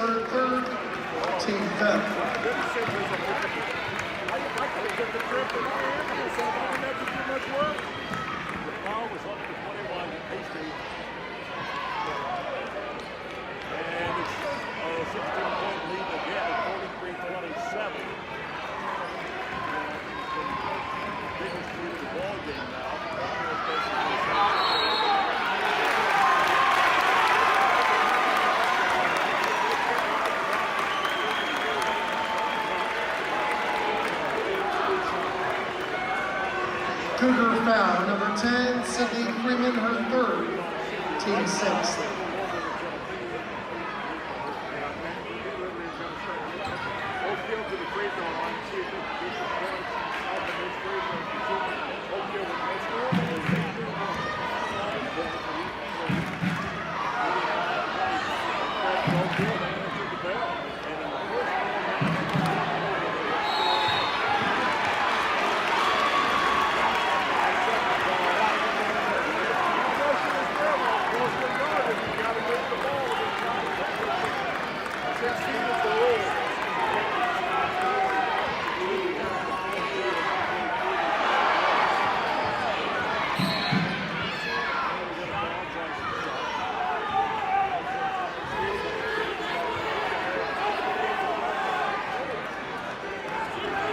her third, team fifth. And it's a 16-point lead again at 43-27. Biggest lead of the ball game now. Cougar foul, number 10, Sydney Freeman, her third, team sixth.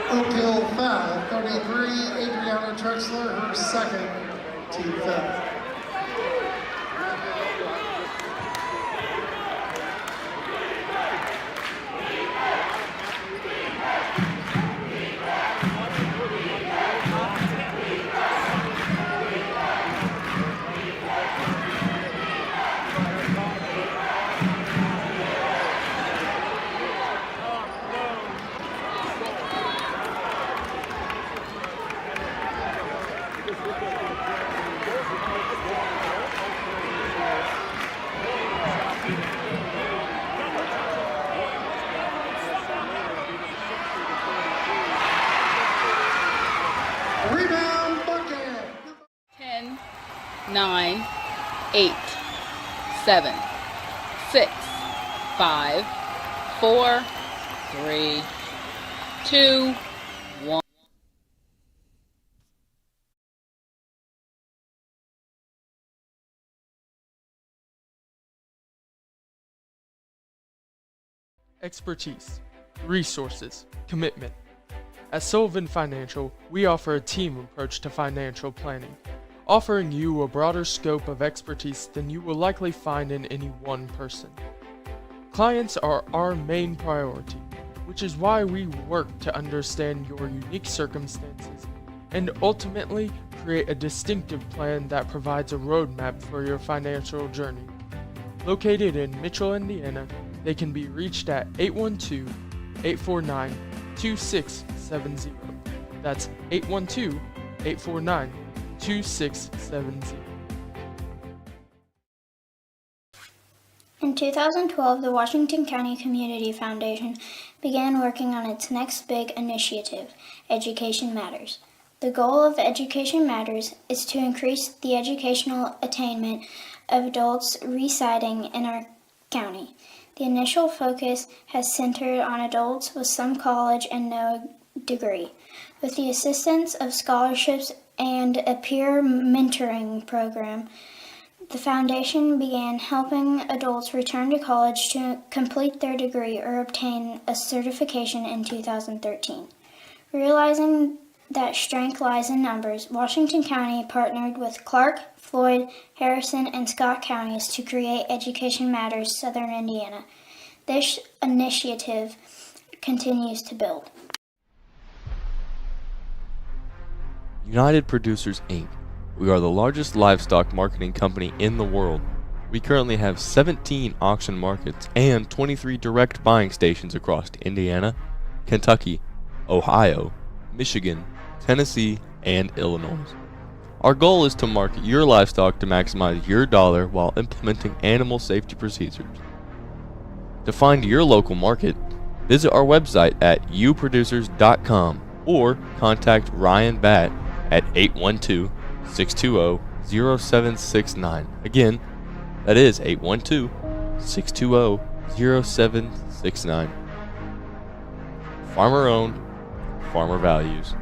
Oakhill foul, 33, Adriana Trexler, her second, team fifth. Rebound bucket. 10, 9, 8, 7, 6, 5, 4, 3, 2, 1. Expertise, resources, commitment. At Sullivan Financial, we offer a team approach to financial planning, offering you a broader scope of expertise than you will likely find in any one person. Clients are our main priority, which is why we work to understand your unique circumstances and ultimately create a distinctive plan that provides a roadmap for your financial journey. Located in Mitchell, Indiana, they can be reached at 812-849-2670. That's 812-849-2670. In 2012, the Washington County Community Foundation began working on its next big initiative, Education Matters. The goal of Education Matters is to increase the educational attainment of adults residing in our county. The initial focus has centered on adults with some college and no degree. With the assistance of scholarships and a peer mentoring program, the foundation began helping adults return to college to complete their degree or obtain a certification in 2013. Realizing that strength lies in numbers, Washington County partnered with Clark, Floyd, Harrison, and Scott counties to create Education Matters Southern Indiana. This initiative continues to build. United Producers, Inc. We are the largest livestock marketing company in the world. We currently have 17 auction markets and 23 direct buying stations across Indiana, Kentucky, Ohio, Michigan, Tennessee, and Illinois. Our goal is to market your livestock to maximize your dollar while implementing animal safety procedures. To find your local market, visit our website at uproducers.com or contact Ryan Batt at 812-620-0769. Again, that is 812-620-0769. Farmer owned, farmer values.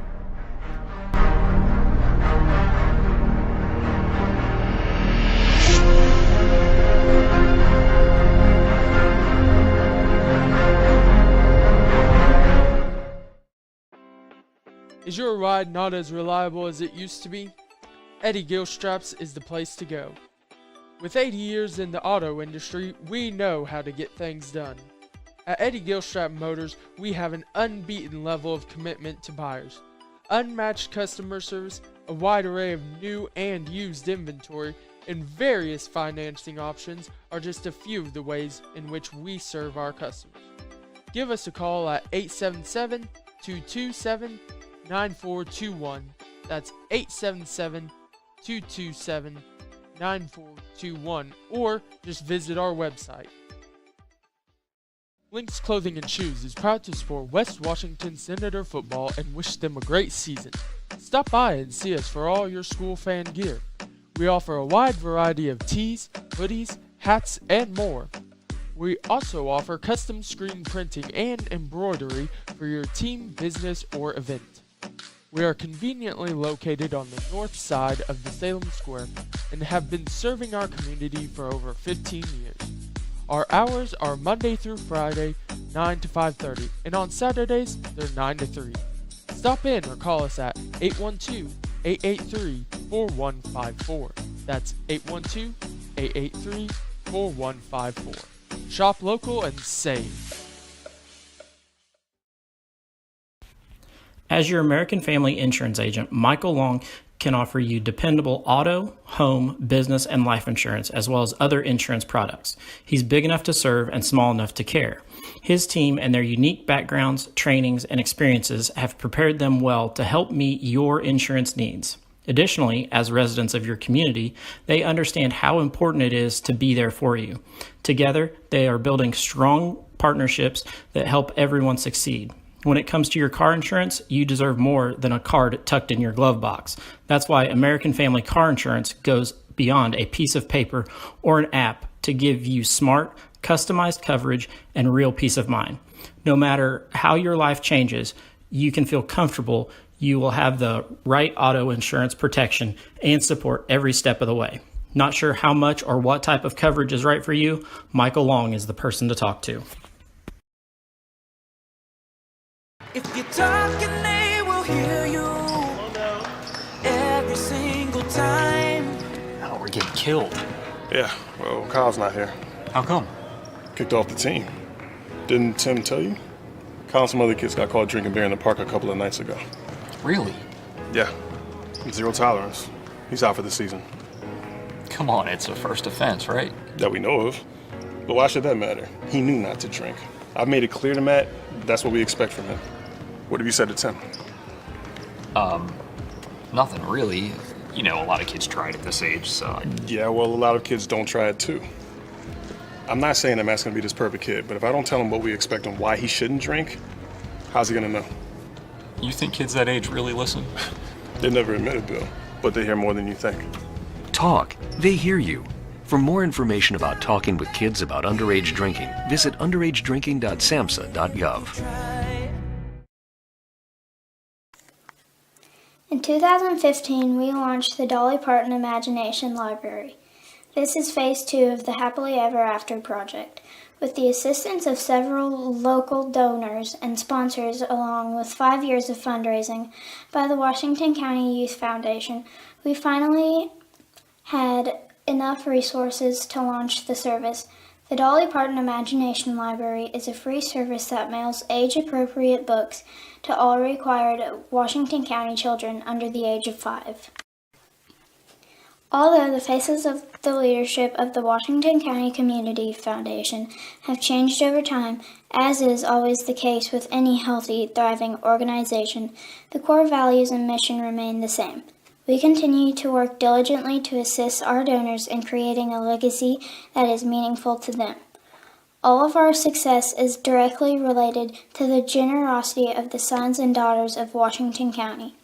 Is your ride not as reliable as it used to be? Eddie Gilstraps is the place to go. With 80 years in the auto industry, we know how to get things done. At Eddie Gilstrap Motors, we have an unbeaten level of commitment to buyers, unmatched customer service, a wide array of new and used inventory, and various financing options are just a few of the ways in which we serve our customers. Give us a call at 877-227-9421. That's 877-227-9421, or just visit our website. Lynx Clothing and Shoes is proud to support West Washington Senator football and wish them a great season. Stop by and see us for all your school fan gear. We offer a wide variety of tees, hoodies, hats, and more. We also offer custom screen printing and embroidery for your team, business, or event. We are conveniently located on the north side of the Salem Square and have been serving our community for over 15 years. Our hours are Monday through Friday, 9 to 5:30, and on Saturdays, they're 9 to 3. Stop in or call us at 812-883-4154. That's 812-883-4154. Shop local and save. As your American Family Insurance agent, Michael Long can offer you dependable auto, home, business, and life insurance, as well as other insurance products. He's big enough to serve and small enough to care. His team and their unique backgrounds, trainings, and experiences have prepared them well to help meet your insurance needs. Additionally, as residents of your community, they understand how important it is to be there for you. Together, they are building strong partnerships that help everyone succeed. When it comes to your car insurance, you deserve more than a card tucked in your glove box. That's why American Family Car Insurance goes beyond a piece of paper or an app to give you smart, customized coverage and real peace of mind. No matter how your life changes, you can feel comfortable you will have the right auto insurance protection and support every step of the way. Not sure how much or what type of coverage is right for you? Michael Long is the person to talk to. If you're talking, they will hear you every single time. Oh, we're getting killed. Yeah, well, Kyle's not here. How come? Kicked off the team. Didn't Tim tell you? Kyle and some other kids got caught drinking beer in the park a couple of nights ago. Really? Yeah. Zero tolerance. He's out for the season. Come on, it's a first offense, right? That we know of. But why should that matter? He knew not to drink. I've made it clear to Matt that's what we expect from him. What have you said to Tim? Nothing really. You know, a lot of kids try it at this age, so... Yeah, well, a lot of kids don't try it too. I'm not saying that Matt's gonna be this perfect kid, but if I don't tell him what we expect and why he shouldn't drink, how's he gonna know? You think kids that age really listen? They never admit it, Bill, but they hear more than you think. Talk. They hear you. For more information about talking with kids about underage drinking, visit underagedrinking.samhsa.gov. In 2015, we launched the Dolly Parton Imagination Library. This is phase 2 of the Happily Ever After project. With the assistance of several local donors and sponsors, along with 5 years of fundraising by the Washington County Youth Foundation, we finally had enough resources to launch the service. The Dolly Parton Imagination Library is a free service that mails age-appropriate books to all required Washington County children under the age of 5. Although the faces of the leadership of the Washington County Community Foundation have changed over time, as is always the case with any healthy, thriving organization, the core values and mission remain the same. We continue to work diligently to assist our donors in creating a legacy that is meaningful to them. All of our success is directly related to the generosity of the sons and daughters of Washington County.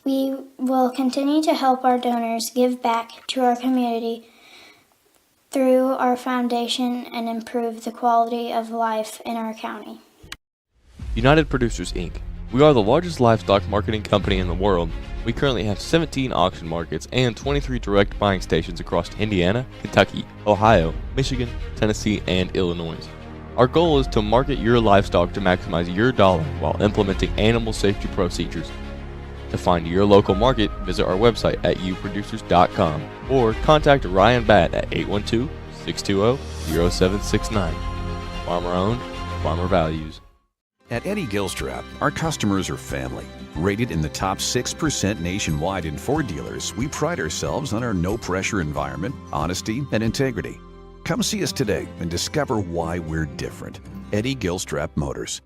We will continue to help our donors give back to our community through our foundation and improve the quality of life in our county. United Producers Inc. We are the largest livestock marketing company in the world. We currently have 17 auction markets and 23 direct buying stations across Indiana, Kentucky, Ohio, Michigan, Tennessee, and Illinois. Our goal is to market your livestock to maximize your dollar while implementing animal safety procedures. To find your local market, visit our website at uproducers.com or contact Ryan Batt at 812-620-0769. Farmer owned, farmer values. At Eddie Gilstrap, our customers are family. Rated in the top 6% nationwide in Ford dealers, we pride ourselves on our no-pressure environment, honesty, and integrity. Come see us today and discover why we're different. Eddie Gilstrap Motors.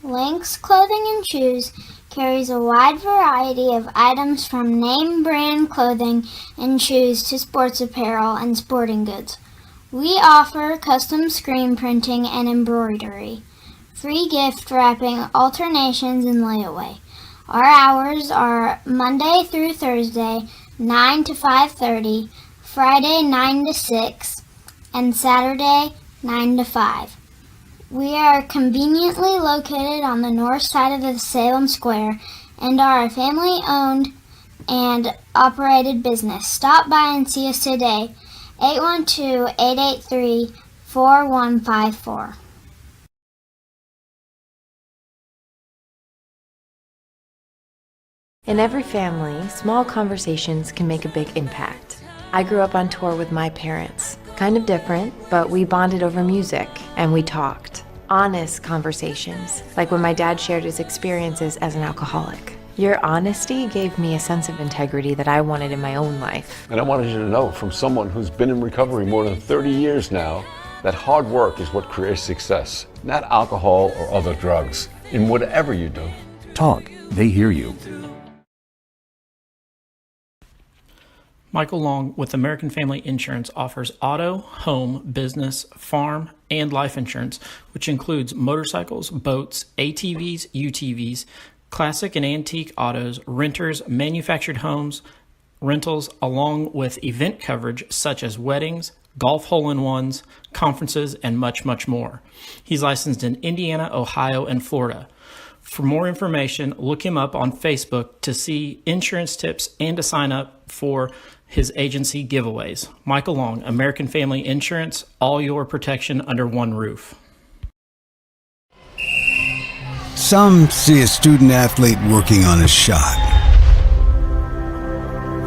Lynx Clothing and Shoes carries a wide variety of items from name brand clothing and shoes to sports apparel and sporting goods. We offer custom screen printing and embroidery, free gift wrapping, alternations, and layaway. Our hours are Monday through Thursday, 9 to 5:30, Friday 9 to 6, and Saturday 9 to 5. We are conveniently located on the north side of the Salem Square and are a family-owned and operated business. Stop by and see us today. 812-883-4154. In every family, small conversations can make a big impact. I grew up on tour with my parents. Kind of different, but we bonded over music and we talked. Honest conversations, like when my dad shared his experiences as an alcoholic. Your honesty gave me a sense of integrity that I wanted in my own life. And I wanted you to know, from someone who's been in recovery more than 30 years now, that hard work is what creates success, not alcohol or other drugs, in whatever you do. Talk. They hear you. Michael Long with American Family Insurance offers auto, home, business, farm, and life insurance, which includes motorcycles, boats, ATVs, UTVs, classic and antique autos, renters, manufactured homes, rentals, along with event coverage such as weddings, golf hole-in-ones, conferences, and much, much more. He's licensed in Indiana, Ohio, and Florida. For more information, look him up on Facebook to see insurance tips and to sign up for his agency giveaways. Michael Long, American Family Insurance, all your protection under one roof. Some see a student athlete working on a shot.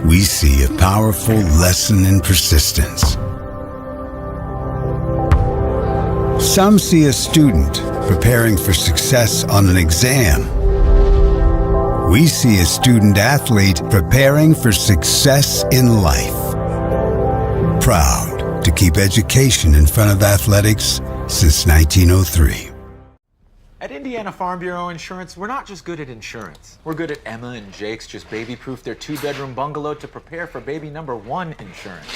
We see a powerful lesson in persistence. Some see a student preparing for success on an exam. We see a student athlete preparing for success in life. Proud to keep education in front of athletics since 1903. At Indiana Farm Bureau Insurance, we're not just good at insurance. We're good at Emma and Jake's just baby-proof their 2-bedroom bungalow to prepare for baby number 1 insurance.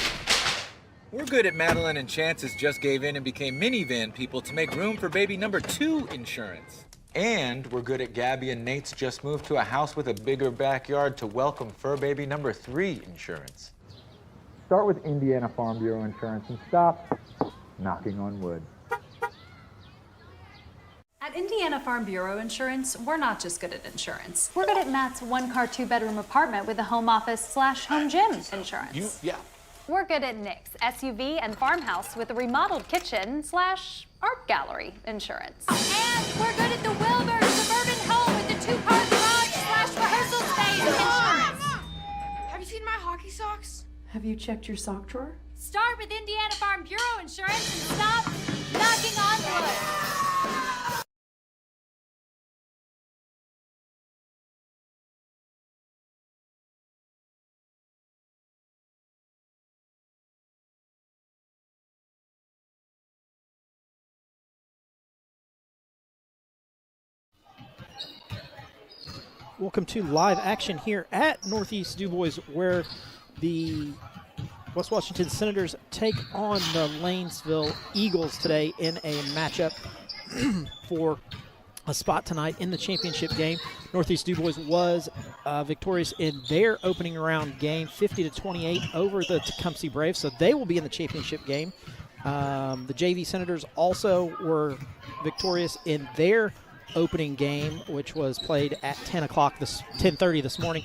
We're good at Madeline and Chance's just gave in and became minivan people to make room for baby number 2 insurance. And we're good at Gabby and Nate's just moved to a house with a bigger backyard to welcome fur baby number 3 insurance. Start with Indiana Farm Bureau Insurance and stop knocking on wood. At Indiana Farm Bureau Insurance, we're not just good at insurance. We're good at Matt's 1-car, 2-bedroom apartment with a home office / home gym insurance. We're good at Nick's SUV and farmhouse with a remodeled kitchen / art gallery insurance. And we're good at the Wilbur suburban home with the 2-car garage / rehearsal space insurance. Have you seen my hockey socks? Have you checked your sock drawer? Start with Indiana Farm Bureau Insurance and stop knocking on wood. Welcome to live action here at Northeast Dubois, where the West Washington Senators take on the Lanesville Eagles today in a matchup for a spot tonight in the championship game. Northeast Dubois was victorious in their opening round game, 50-28 over the Tecumseh Braves, so they will be in the championship game. The JV Senators also were victorious in their opening game, which was played at 10:30 this morning.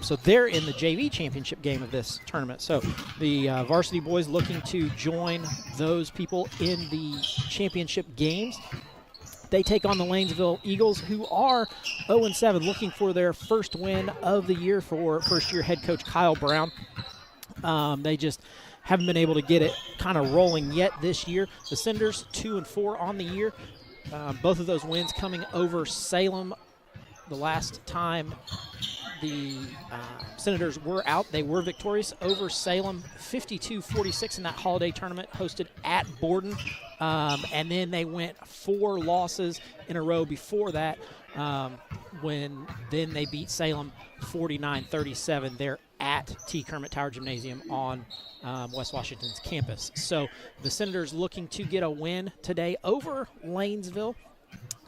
So they're in the JV championship game of this tournament. So the varsity boys looking to join those people in the championship games. They take on the Lanesville Eagles, who are 0-7, looking for their first win of the year for first-year head coach Kyle Brown. They just haven't been able to get it kind of rolling yet this year. The Senators 2-4 on the year. Both of those wins coming over Salem. The last time the Senators were out, they were victorious over Salem, 52-46 in that holiday tournament hosted at Borden. And then they went 4 losses in a row before that, when then they beat Salem 49-37 there at T. Kermit Tower Gymnasium on West Washington's campus. So the Senators looking to get a win today over Lanesville.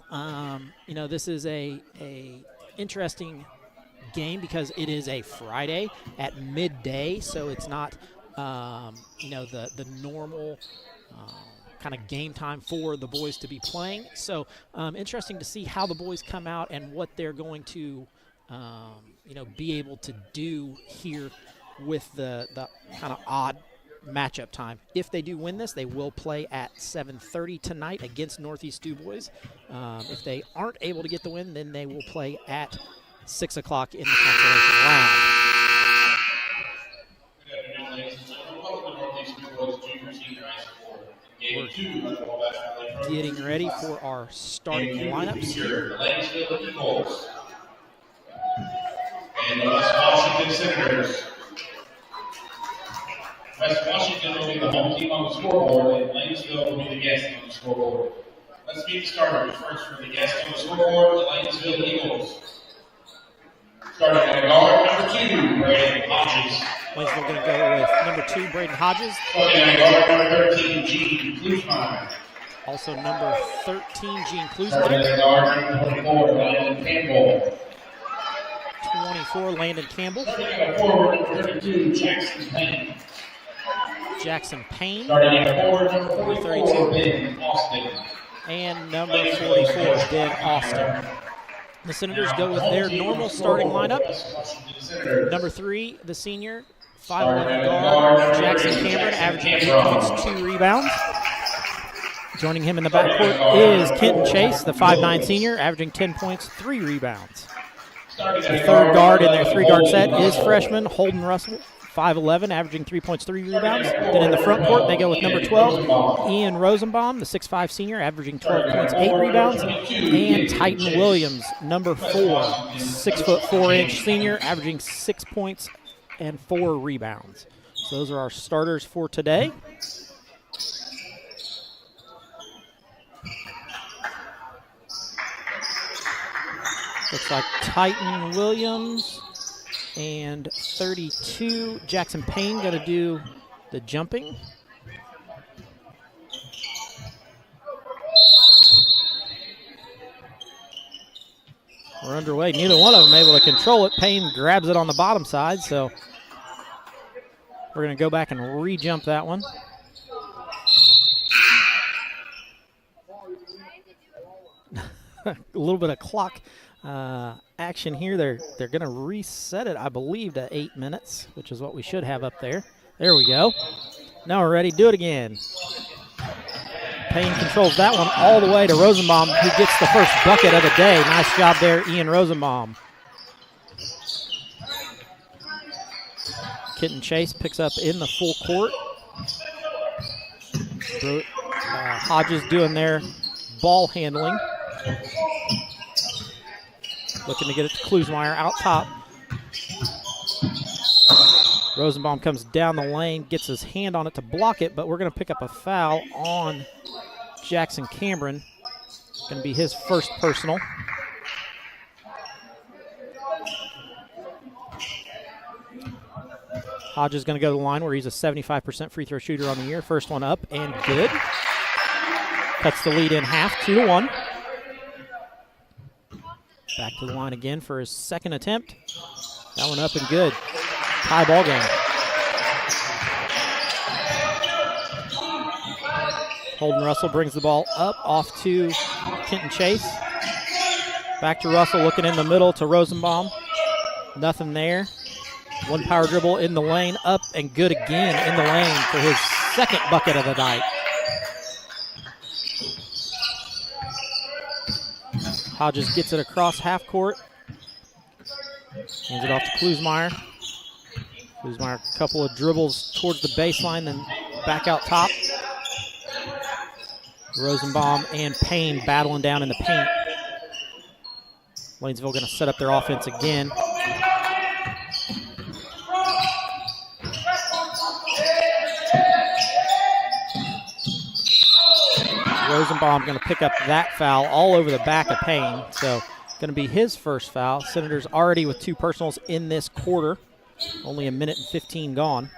You know, this is a interesting game because it is a Friday at midday, so it's not you know, the normal kind of game time for the boys to be playing. So interesting to see how the boys come out and what they're going to you know, be able to do here with the kind of odd matchup time. If they do win this, they will play at 7:30 tonight against Northeast Dubois. If they aren't able to get the win, then they will play at 6 o'clock in the consolation round. We're getting ready for our starting lineups here. And the West Washington Senators. West Washington will be the home team on the scoreboard, and Lanesville will be the guest on the scoreboard. Let's meet the starters. First for the guest on the scoreboard, the Lanesville Eagles. Starting at guard, number 2, Braden Hodges. Lanesville going to go with number 2, Braden Hodges. Starting at guard, number 13, Gene Klusmeyer. Also number 13, Gene Klusmeyer. Starting at guard, number 24, Landon Campbell. 24, Landon Campbell. Starting at forward, number 32, Jackson Payne. Jackson Payne. Starting at forward, number 44, Ben Austin. And number 44, Ben Austin. The Senators go with their normal starting lineup. Number 3, the senior, 5'11" guard, Jackson Cameron, averaging 8 points, 2 rebounds. Joining him in the backcourt is Kenton Chase, the 5'9" senior, averaging 10 points, 3 rebounds. The third guard in their 3-guard set is freshman Holden Russell, 5'11", averaging 3 points, 3 rebounds. Then in the front court, they go with number 12, Ian Rosenbaum, the 6'5" senior, averaging 12 points, 8 rebounds. And Titan Williams, number 4, 6'4" senior, averaging 6 points and 4 rebounds. So those are our starters for today. Looks like Titan Williams and 32, Jackson Payne, going to do the jumping. We're underway. Neither one of them able to control it. Payne grabs it on the bottom side, so we're going to go back and re-jump that one. A little bit of clock action here. They're going to reset it, I believe, to 8 minutes, which is what we should have up there. There we go. Now we're ready. Do it again. Payne controls that one all the way to Rosenbaum, who gets the first bucket of the day. Nice job there, Ian Rosenbaum. Kitten Chase picks up in the full court. Hodges doing their ball handling. Looking to get it to Klusmeyer out top. Rosenbaum comes down the lane, gets his hand on it to block it, but we're going to pick up a foul on Jackson Cameron. Going to be his first personal. Hodges going to go to the line where he's a 75% free throw shooter on the year. First one up and good. Cuts the lead in half, 2-1. Back to the line again for his second attempt. That one up and good. Tie ball game. Holden Russell brings the ball up off to Kenton Chase. Back to Russell, looking in the middle to Rosenbaum. Nothing there. One power dribble in the lane, up and good again in the lane for his second bucket of the night. Hodges gets it across half court. Hands it off to Klusmeyer. Klusmeyer, a couple of dribbles towards the baseline, then back out top. Rosenbaum and Payne battling down in the paint. Lanesville going to set up their offense again. Rosenbaum going to pick up that foul all over the back of Payne. So going to be his first foul. Senators already with 2 personals in this quarter. Only a minute and 15 gone.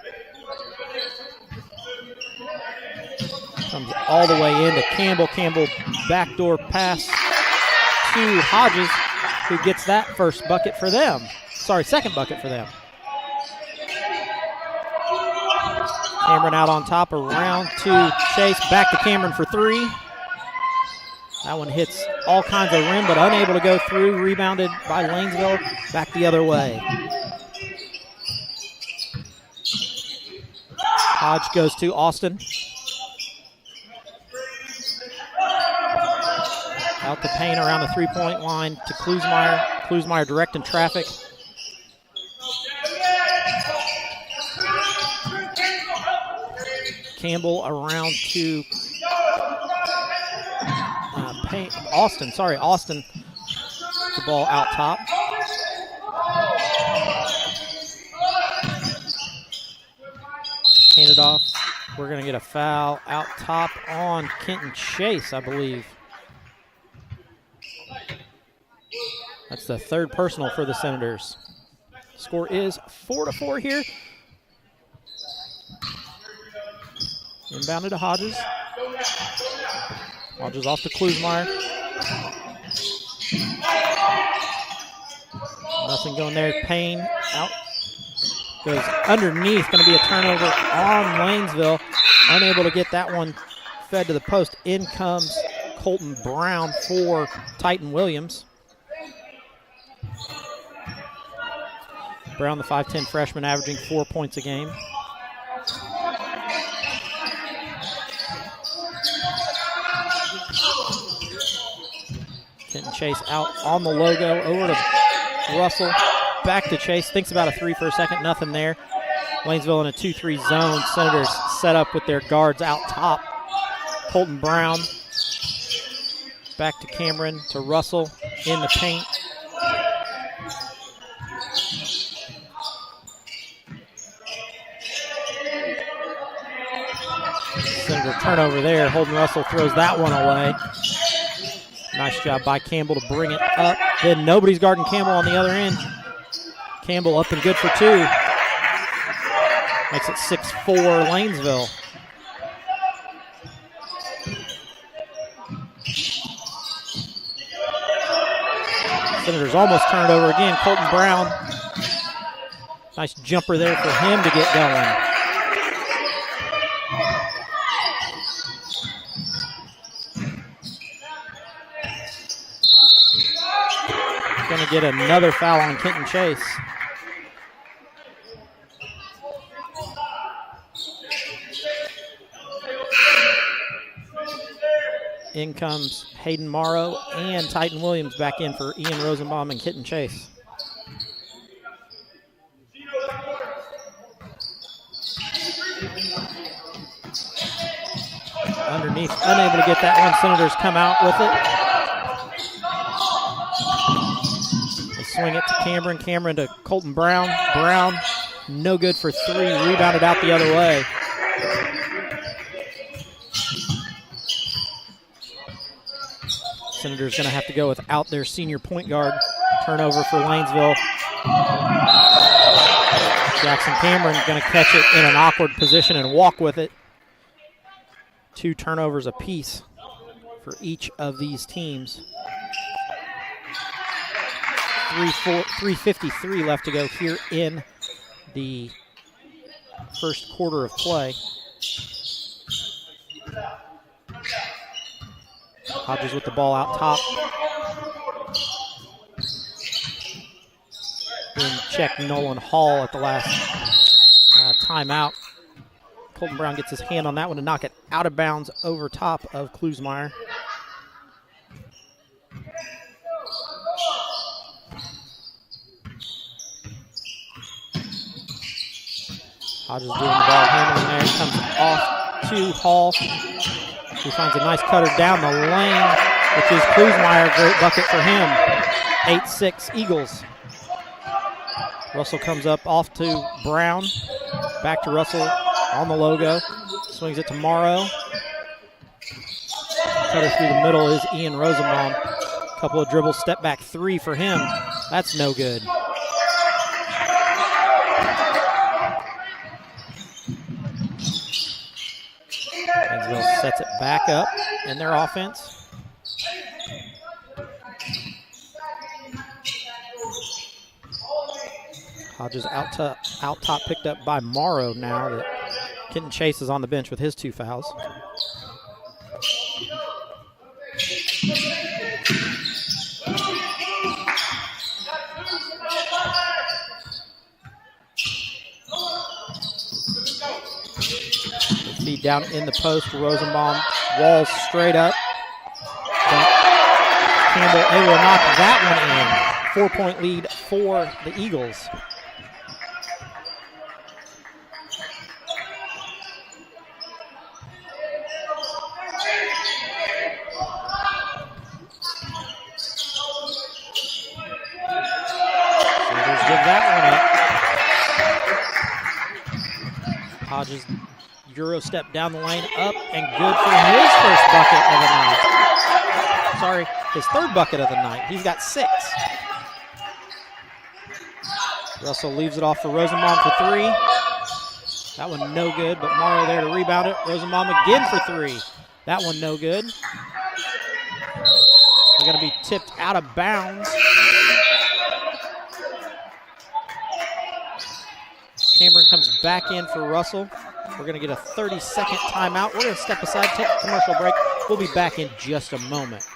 Comes all the way into Campbell. Campbell backdoor pass to Hodges, who gets that first bucket for them. Sorry, second bucket for them. Cameron out on top, around to Chase, back to Cameron for 3. That one hits all kinds of rim, but unable to go through. Rebounded by Lanesville, back the other way. Hodge goes to Austin. Out to Payne around the 3-point line to Klusmeyer. Klusmeyer directing traffic. Campbell around to Austin. Sorry, Austin. The ball out top. Hand it off. We're going to get a foul out top on Kenton Chase, I believe. That's the third personal for the Senators. Score is 4-4 here. Inbounded to Hodges. Hodges off to Klusmeyer. Nothing going there. Payne out. Goes underneath. Going to be a turnover on Lanesville. Unable to get that one fed to the post. In comes Colton Brown for Titan Williams. Brown, the 5'10 freshman, averaging 4 points a game. Kenton Chase out on the logo, over to Russell, back to Chase, thinks about a 3 for a second, nothing there. Lanesville in a 2-3 zone. Senators set up with their guards out top. Colton Brown, back to Cameron, to Russell, in the paint. Senator turnover there. Holden Russell throws that one away. Nice job by Campbell to bring it up. Then nobody's guarding Campbell on the other end. Campbell up and good for 2. Makes it 6-4 Lanesville. Senators almost turned over again. Colton Brown. Nice jumper there for him to get going. Going to get another foul on Kenton Chase. In comes Hayden Morrow and Titan Williams back in for Ian Rosenbaum and Kenton Chase. Underneath, unable to get that one. Senators come out with it. They swing it to Cameron. Cameron to Colton Brown. Brown, no good for three. Rebounded out the other way. Senators going to have to go without their senior point guard. Turnover for Lanesville. Jackson Cameron going to catch it in an awkward position and walk with it. 2 turnovers apiece for each of these teams. 3:53 left to go here in the first quarter of play. Hodges with the ball out top. Then check Nolan Hall at the last timeout. Colton Brown gets his hand on that one to knock it out of bounds over top of Klusmeyer. Hodges doing the ball handling there. Comes off to Hall. He finds a nice cutter down the lane, which is Klusmeyer. Great bucket for him. 8-6 Eagles. Russell comes up off to Brown. Back to Russell on the logo. Swings it to Morrow. Cutter through the middle is Ian Rosenbaum. Couple of dribbles, step back three for him. That's no good. Lanesville sets it back up in their offense. Hodges out top, picked up by Morrow now that Kenton Chase is on the bench with his 2 fouls. Feed down in the post. Rosenbaum walls straight up. But Campbell able to knock that one in. 4-point lead for the Eagles. Hodges Euro step down the lane, up and good for his first bucket of the night. Sorry, his 3rd bucket of the night. He's got 6. Russell leaves it off for Rosenbaum for 3. That one no good, but Morrow there to rebound it. Rosenbaum again for 3. That one no good. They're going to be tipped out of bounds. Cameron comes back in for Russell. We're going to get a 30-second timeout. We're going to step aside, take a commercial break. We'll be back in just a moment.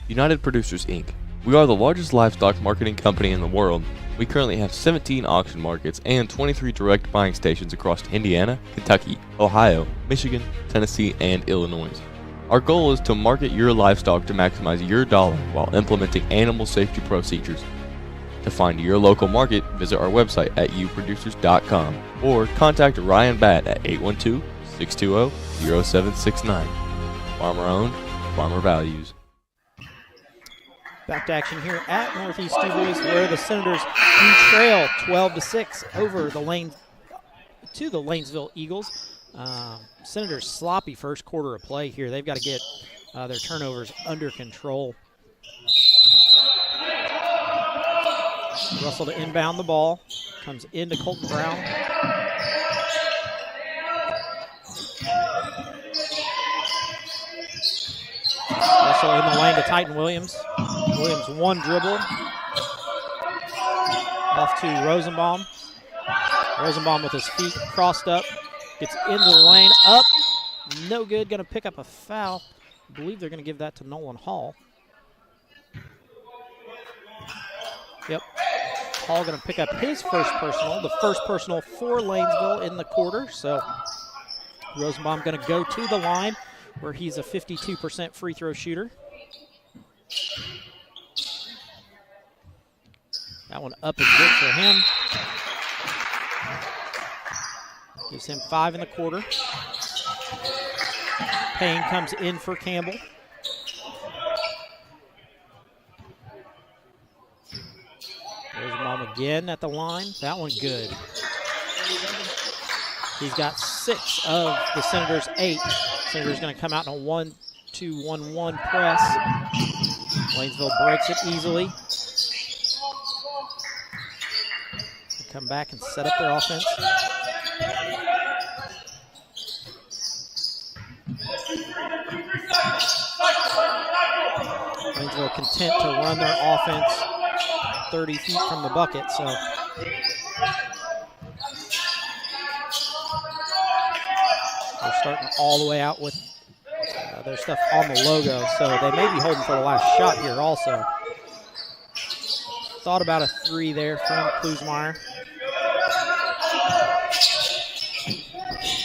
United Producers, Inc. We are the largest livestock marketing company in the world. We currently have 17 auction markets and 23 direct buying stations across Indiana, Kentucky, Ohio, Michigan, Tennessee, and Illinois. Our goal is to market your livestock to maximize your dollar while implementing animal safety procedures. To find your local market, visit our website at uproducers.com or contact Ryan Batt at 812-620-0769. Farmer owned, farmer values. Back to action here at Northeast Dubois, where the Senators do trail 12-6 over the Lanesville Eagles. Senators sloppy first quarter of play here. They've got to get their turnovers under control. Russell to inbound the ball. Comes into Colton Brown. Russell in the lane to Titan Williams. Williams one dribble. Off to Rosenbaum. Rosenbaum with his feet crossed up. Gets into the lane. Up. No good. Going to pick up a foul. I believe they're going to give that to Nolan Hall. Yep. Hall going to pick up his first personal. The first personal for Lanesville in the quarter. So Rosenbaum going to go to the line where he's a 52% free throw shooter. That one up and good for him. Gives him 5 in the quarter. Payne comes in for Campbell. Rosenbaum again at the line. That one good. He's got 6 of the Senators' 8. Senators going to come out in a 1-2-1-1 press. Lanesville breaks it easily. They come back and set up their offense. Lanesville content to run their offense 30 feet from the bucket, so they're starting all the way out with their stuff on the logo, so they may be holding for the last shot here also. Thought about a 3 there from Klusmeyer.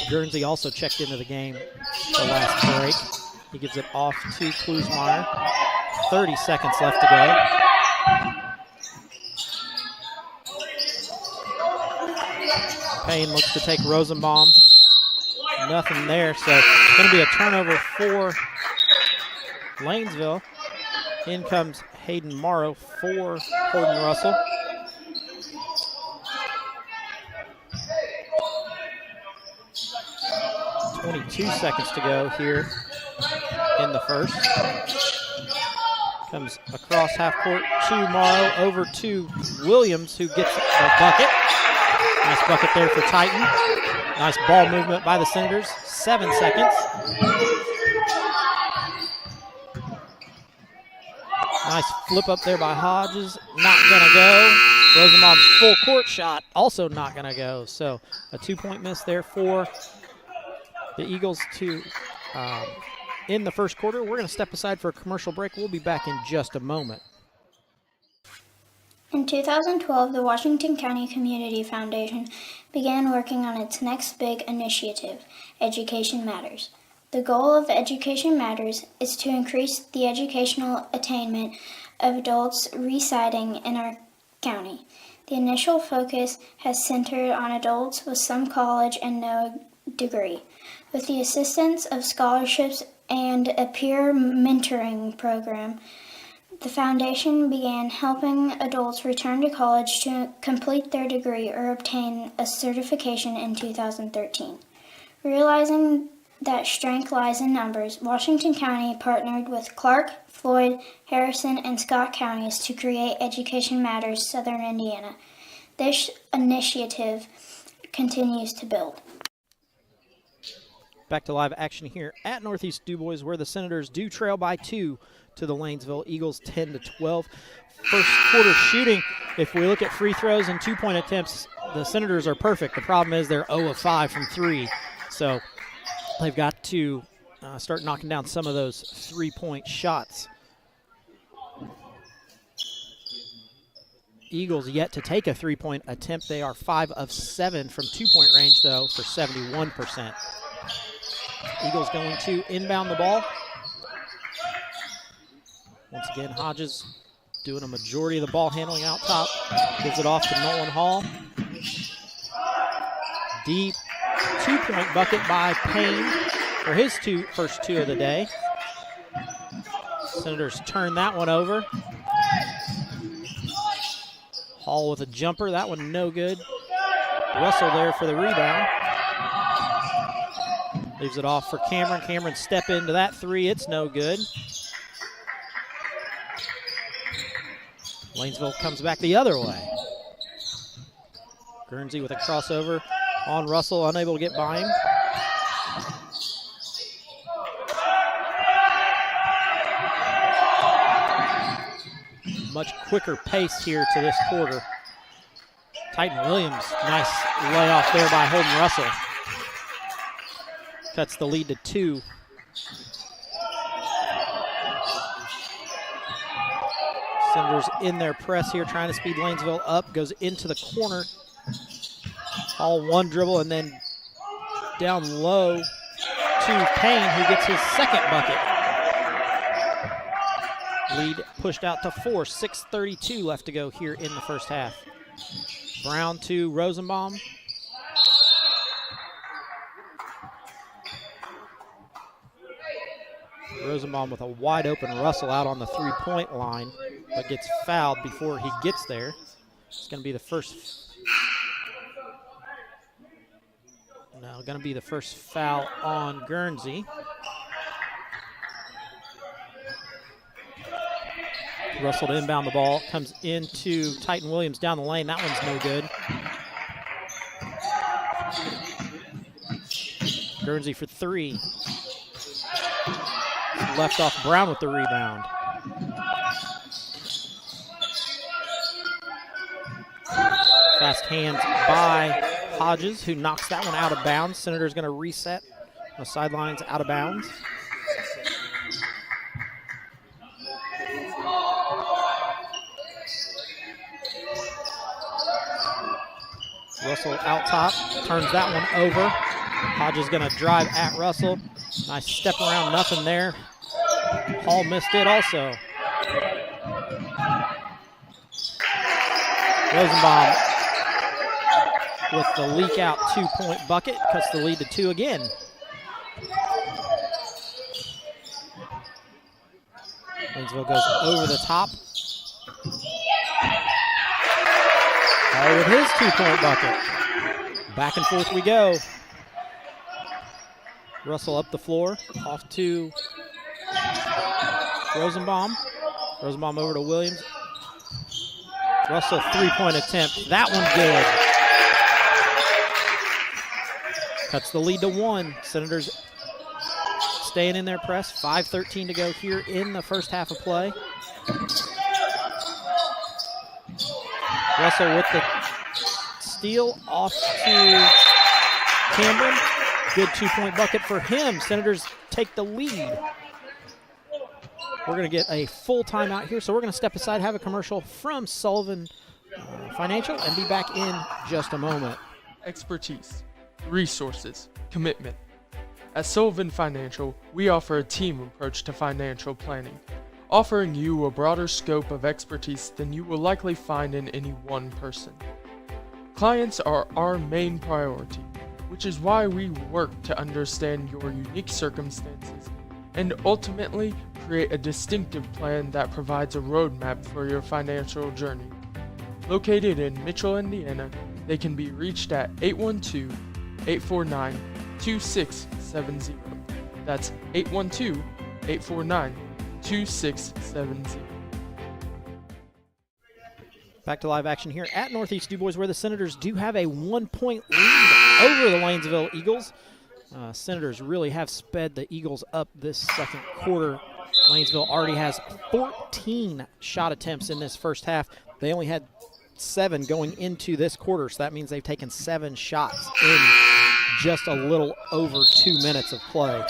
Guernsey also checked into the game the last break. He gives it off to Klusmeyer. 30 seconds left to go. Payne looks to take Rosenbaum. Nothing there, so it's going to be a turnover for Lanesville. In comes Hayden Morrow for Holden Russell. .22 seconds to go here in the first. Comes across half court to Morrow, over to Williams, who gets a bucket. Nice bucket there for Titan. Nice ball movement by the Senators. 7 seconds. Nice flip up there by Hodges. Not going to go. Rosenbaum's full court shot also not going to go. So a 2-point miss there for the Eagles to in the first quarter. We're going to step aside for a commercial break. We'll be back in just a moment. In 2012, the Washington County Community Foundation began working on its next big initiative, Education Matters. The goal of Education Matters is to increase the educational attainment of adults residing in our county. The initial focus has centered on adults with some college and no degree. With the assistance of scholarships and a peer mentoring program, the foundation began helping adults return to college to complete their degree or obtain a certification in 2013. Realizing that strength lies in numbers, Washington County partnered with Clark, Floyd, Harrison, and Scott counties to create Education Matters Southern Indiana. This initiative continues to build. Back to live action here at Northeast Dubois, where the Senators do trail by 2 to the Lanesville Eagles, 10-12. First quarter shooting, if we look at free throws and 2-point attempts, the Senators are perfect. The problem is they're 0 of 5 from 3. So they've got to start knocking down some of those 3-point shots. Eagles yet to take a 3-point attempt. They are 5 of 7 from 2-point range, though, for 71%. Eagles going to inbound the ball. Once again, Hodges doing a majority of the ball handling out top. Gives it off to Nolan Hall. Deep 2-point bucket by Payne for his first two of the day. Senators turn that one over. Hall with a jumper. That one no good. Russell there for the rebound. Leaves it off for Cameron. Cameron step into that 3. It's no good. Lanesville comes back the other way. Guernsey with a crossover on Russell, unable to get by him. much quicker pace here to this quarter. Titan Williams, nice layoff there by Holden Russell. Cuts the lead to 2. Senators in their press here, trying to speed Lanesville up, goes into the corner. All one dribble and then down low to Payne, who gets his second bucket. Lead pushed out to 4, 6:32 left to go here in the first half. Brown to Rosenbaum. Rosenbaum with a wide open Russell out on the three-point line, but gets fouled before he gets there. It's going to be the first. No, going to be the first foul on Guernsey. Russell to inbound the ball, comes into Titan Williams down the lane. That one's no good. Guernsey for 3. Left off Brown with the rebound. Fast hands by Hodges, who knocks that one out of bounds. Senator's going to reset on the sidelines, out of bounds. Russell out top, turns that one over. Hodges going to drive at Russell. Nice step around, nothing there. Hall missed it also. Rosenbaum with the leak out 2-point bucket, cuts the lead to 2 again. Lanesville goes over the top. Hall with his 2-point bucket. Back and forth we go. Russell up the floor, off to Rosenbaum. Rosenbaum over to Williams. Russell 3-point attempt. That one good. Cuts the lead to 1. Senators staying in their press. 5:13 to go here in the first half of play. Russell with the steal off to Cameron. Good 2-point bucket for him. Senators take the lead. We're going to get a full timeout here, so we're going to step aside, have a commercial from Sullivan Financial, and be back in just a moment. Expertise, resources, commitment. At Sullivan Financial, we offer a team approach to financial planning, offering you a broader scope of expertise than you will likely find in any one person. Clients are our main priority, which is why we work to understand your unique circumstances and ultimately create a distinctive plan that provides a roadmap for your financial journey. Located in Mitchell, Indiana, they can be reached at 812-849-2670. That's 812-849-2670. Back to live action here at Northeast Dubois, where the Senators do have a 1-point lead over the Lanesville Eagles. Senators really have sped the Eagles up this second quarter. Lanesville already has 14 shot attempts in this first half. They only had 7 going into this quarter, so that means they've taken 7 shots in just a little over 2 minutes of play.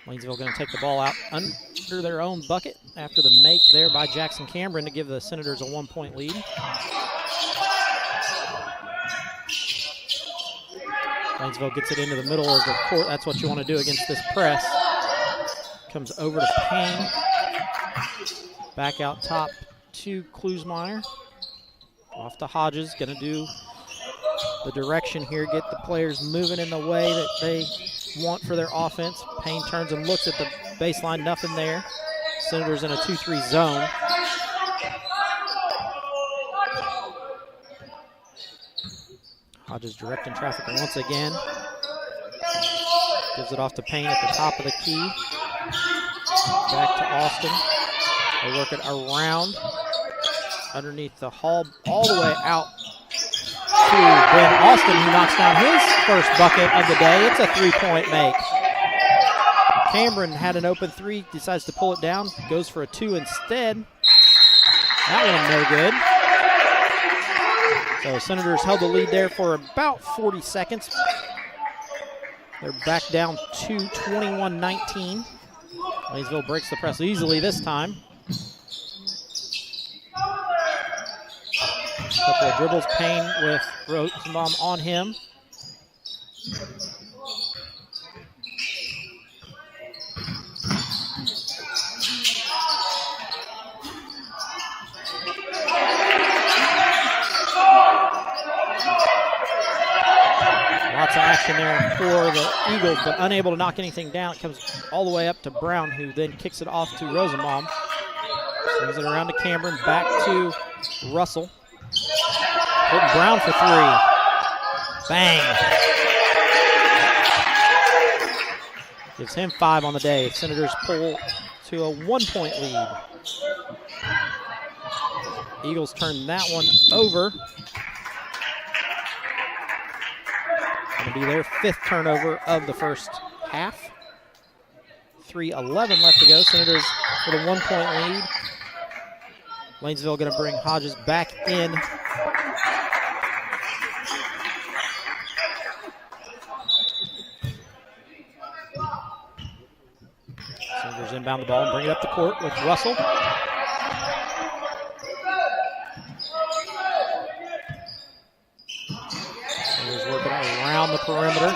Lanesville going to take the ball out under their own bucket after the make there by Jackson Cameron to give the Senators a 1-point lead. Lanesville gets it into the middle of the court. That's what you want to do against this press. Comes over to Payne. Back out top to Klusmeyer. Off to Hodges. Going to do the direction here, get the players moving in the way that they want for their offense. Payne turns and looks at the baseline, nothing there. Senators in a 2-3 zone. Hodges directing traffic once again. Gives it off to Payne at the top of the key. Back to Austin. They work it around underneath the Hall, all the way out to Ben Austin, who knocks down his first bucket of the day. It's a three-point make. Cameron had an open three, decides to pull it down, goes for a two instead. That one no good. So Senators held the lead there for about 40 seconds. They're back down to 21-19. Lanesville breaks the press easily this time. Couple of dribbles, Payne with Rosenbaum on him. Lots of action there for the Eagles, but unable to knock anything down. It comes all the way up to Brown, who then kicks it off to Rosenbaum. Swings it around to Cameron, back to Russell. Putting Brown for three. Bang. Gives him 5 on the day. Senators pull to a 1-point lead. Eagles turn that one over. Going to be their 5th turnover of the first half. 3:11 left to go. Senators with a 1-point lead. Lanesville going to bring Hodges back in. Senators inbound the ball and bring it up the court with Russell. Senators working around the perimeter.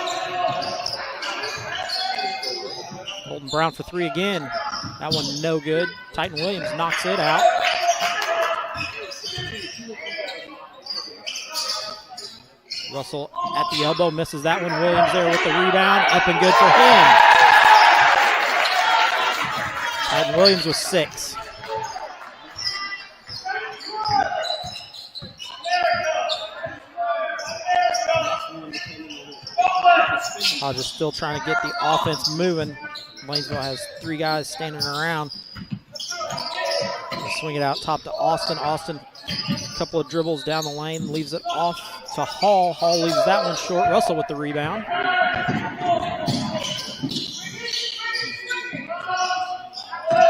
Colton Brown for three again. That one no good. Titan Williams knocks it out. Russell at the elbow, misses that one. Williams there with the rebound, up and good for him. Titan Williams with 6. Hodges still trying to get the offense moving. Lanesville has 3 guys standing around. They'll swing it out top to Austin. Austin, a couple of dribbles down the lane, leaves it off to Hall. Hall leaves that one short. Russell with the rebound.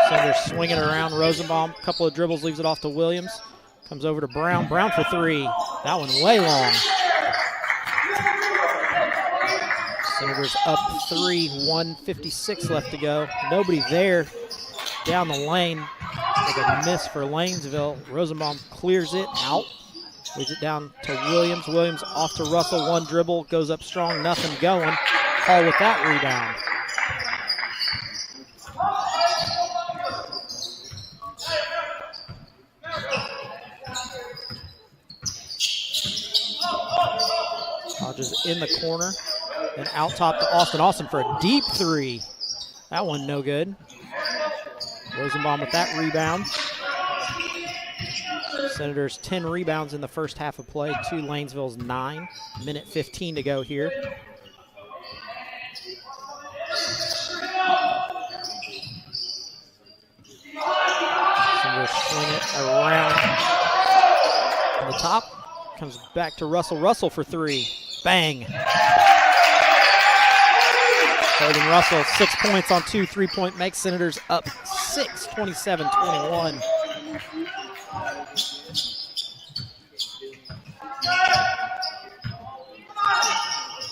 Senators swinging around. Rosenbaum, a couple of dribbles, leaves it off to Williams. Comes over to Brown. Brown for 3. That one way long. Senators up 3, 1:56 left to go. Nobody there down the lane. With a miss for Lanesville. Rosenbaum clears it out. Leaves it down to Williams. Williams off to Russell. 1 dribble. Goes up strong. Nothing going. Hall with that rebound. Hodges in the corner. And out top to Austin. Austin for a deep 3. That one no good. Rosenbaum with that rebound. Senators 10 rebounds in the first half of play to Lanesville's 9. Minute 15 to go here. Senators swing it around on the top. Comes back to Russell. Russell for 3. Bang. Holding Russell, 6 points on 2 3-point makes. Senators up 6, 27-21.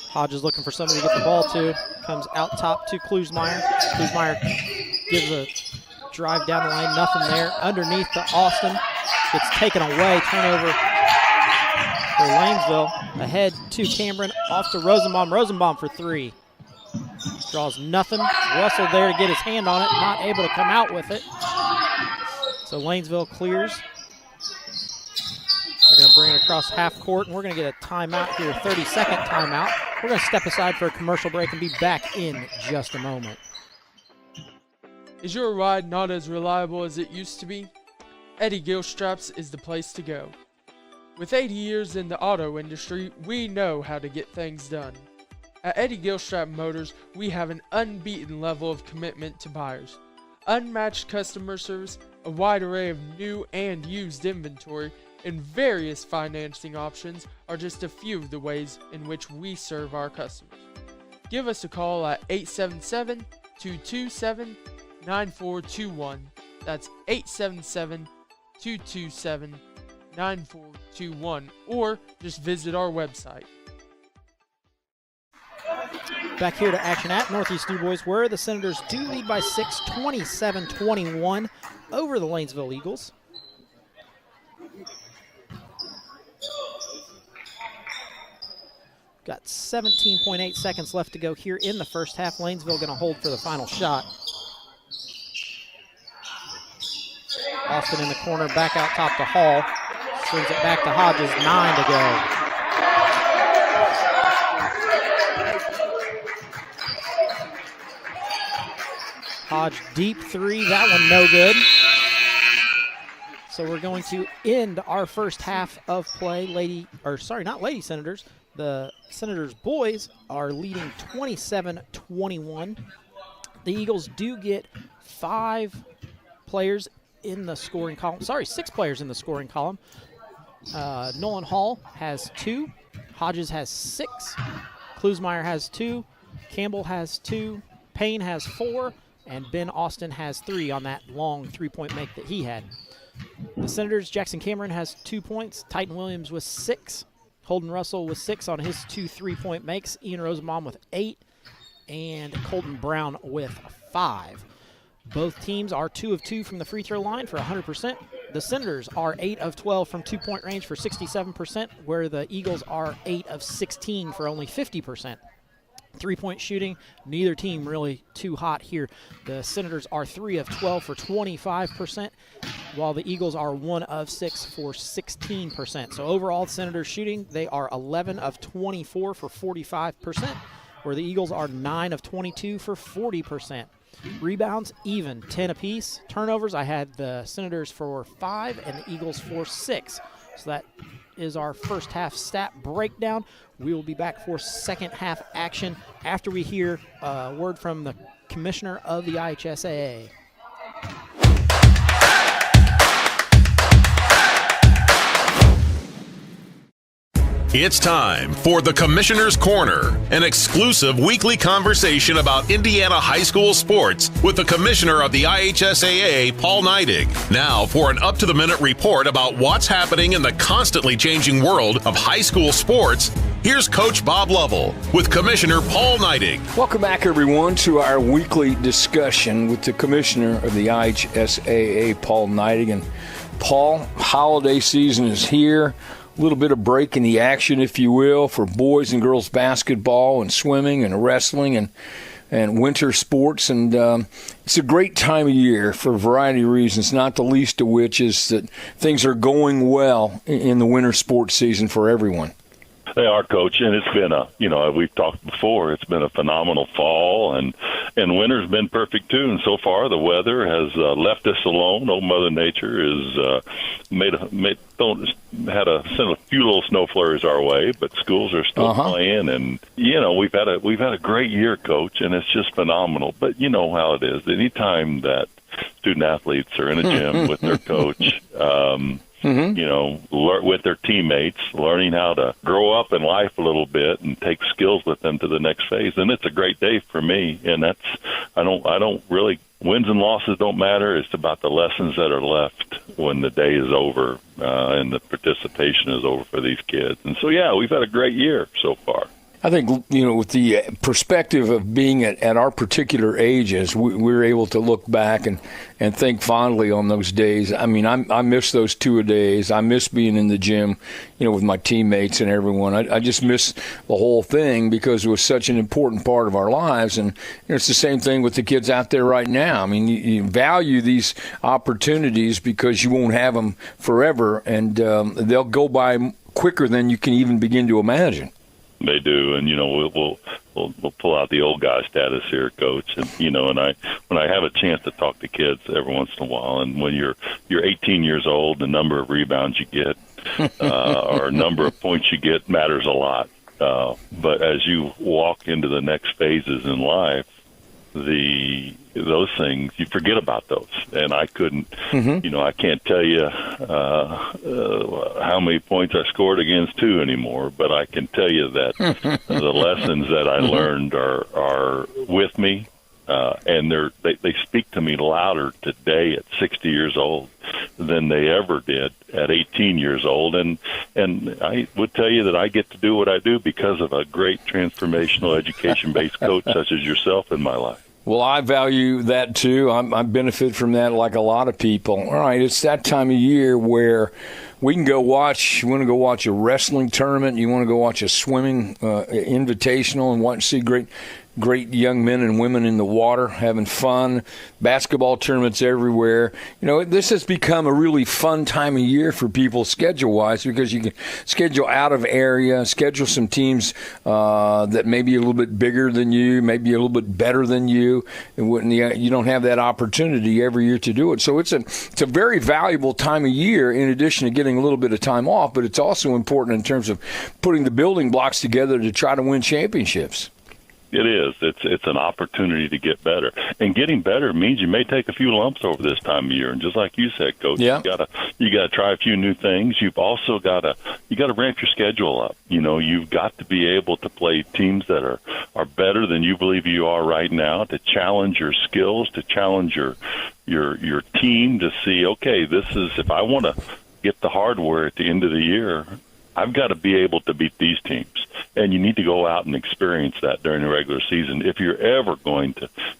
Hodges looking for somebody to get the ball to. Comes out top to Klusmeyer. Klusmeyer gives a drive down the lane, nothing there. Underneath to Austin. Gets taken away, turnover for Lanesville. Ahead to Cameron, off to Rosenbaum. Rosenbaum for 3. Draws nothing. Russell there to get his hand on it, not able to come out with it. So Lanesville clears. They're going to bring it across half court, and we're going to get a timeout here, 30-second timeout. We're going to step aside for a commercial break and be back in just a moment. Is your ride not as reliable as it used to be? Eddie Gilstraps is the place to go. With 80 years in the auto industry, we know how to get things done. At Eddie Gilstrap Motors, we have an unbeaten level of commitment to buyers, unmatched customer service, a wide array of new and used inventory, and various financing options are just a few of the ways in which we serve our customers. Give us a call at 877-227-9421. That's 877-227-9421, or just visit our website. Back here to action at Northeast Dubois, where the Senators do lead by 6, 27-21 over the Lanesville Eagles. Got 17.8 seconds left to go here in the first half. Lanesville going to hold for the final shot. Austin in the corner, back out top to Hall. Swings it back to Hodges, 9 to go. Hodge deep three, that one no good. So we're going to end our first half of play. Not Lady Senators. The Senators boys are leading 27-21. The Eagles do get 6 players in the scoring column. Nolan Hall has 2. Hodges has 6. Klusmeyer has 2. Campbell has 2. Payne has 4. And Ben Austin has 3 on that long three-point make that he had. The Senators, Jackson Cameron has 2 points. Titan Williams with 6. Holden Russell with 6 on his 2 3-point makes. Ian Rosenbaum with 8. And Colton Brown with 5. Both teams are 2 of 2 from the free throw line for 100%. The Senators are 8 of 12 from 2-point range for 67%, where the Eagles are 8 of 16 for only 50%. 3-point shooting, neither team really too hot here. The Senators are 3 of 12 for 25%, while the Eagles are 1 of 6 for 16%. So overall, the Senators shooting, they are 11 of 24 for 45%, where the Eagles are 9 of 22 for 40%. Rebounds, even, 10 apiece. Turnovers, I had the Senators for 5 and the Eagles for 6. So that is our first half stat breakdown. We will be back for second half action after we hear a word from the commissioner of the IHSAA. It's time for the Commissioner's Corner, an exclusive weekly conversation about Indiana high school sports with the Commissioner of the IHSAA, Paul Neidig. Now for an up-to-the-minute report about what's happening in the constantly changing world of high school sports, here's Coach Bob Lovell with Commissioner Paul Neidig. Welcome back, everyone, to our weekly discussion with the Commissioner of the IHSAA, Paul Neidig. And Paul, holiday season is here. A little bit of break in the action, if you will, for boys and girls basketball and swimming and wrestling and winter sports. And it's a great time of year for a variety of reasons, not the least of which is that things are going well in the winter sports season for everyone. They are, Coach, and it's been we've talked before, it's been a phenomenal had winter's been perfect too. And so far, the weather has left us alone. Old Mother Nature has sent a few little snow flurries our way, but schools are still playing. And we've had a great year, Coach, and it's just phenomenal. But you know how it is. Anytime that student athletes are in a gym with their coach. With their teammates, learning how to grow up in life a little bit and take skills with them to the next phase. And it's a great day for me. And I don't really, wins and losses don't matter. It's about the lessons that are left when the day is over and the participation is over for these kids. And so, yeah, we've had a great year so far. I think, with the perspective of being at our particular ages, we're able to look back and think fondly on those days. I mean, I miss those 2 days. I miss being in the gym, with my teammates and everyone. I just miss the whole thing because it was such an important part of our lives. And it's the same thing with the kids out there right now. I mean, you value these opportunities because you won't have them forever, and they'll go by quicker than you can even begin to imagine. They do, and we'll pull out the old guy status here, Coach. And when I have a chance to talk to kids every once in a while, and when you're 18 years old, the number of rebounds you get or number of points you get matters a lot. But as you walk into the next phases in life, those things, you forget about those. And I couldn't, I can't tell you how many points I scored against two anymore, but I can tell you that the lessons that I learned are with me, and they speak to me louder today at 60 years old than they ever did at 18 years old. And I would tell you that I get to do what I do because of a great transformational education-based coach such as yourself in my life. Well, I value that too. I benefit from that like a lot of people. All right, it's that time of year where we can go watch. You want to go watch a wrestling tournament. You want to go watch a swimming invitational and see great young men and women in the water having fun. Basketball tournaments everywhere. This has become a really fun time of year for people schedule-wise because you can schedule out of area, schedule some teams that may be a little bit bigger than you, maybe a little bit better than you. And you don't have that opportunity every year to do it. So it's a very valuable time of year in addition to getting a little bit of time off, but it's also important in terms of putting the building blocks together to try to win championships. It is. It's an opportunity to get better, and getting better means you may take a few lumps over this time of year. And just like you said, Coach, you gotta try a few new things. You've also gotta ramp your schedule up. You've got to be able to play teams that are better than you believe you are right now, to challenge your skills, to challenge your team, to see, okay, this is, if I want to get the hardware at the end of the year, I've got to be able to beat these teams. And you need to go out and experience that during the regular season if you're ever going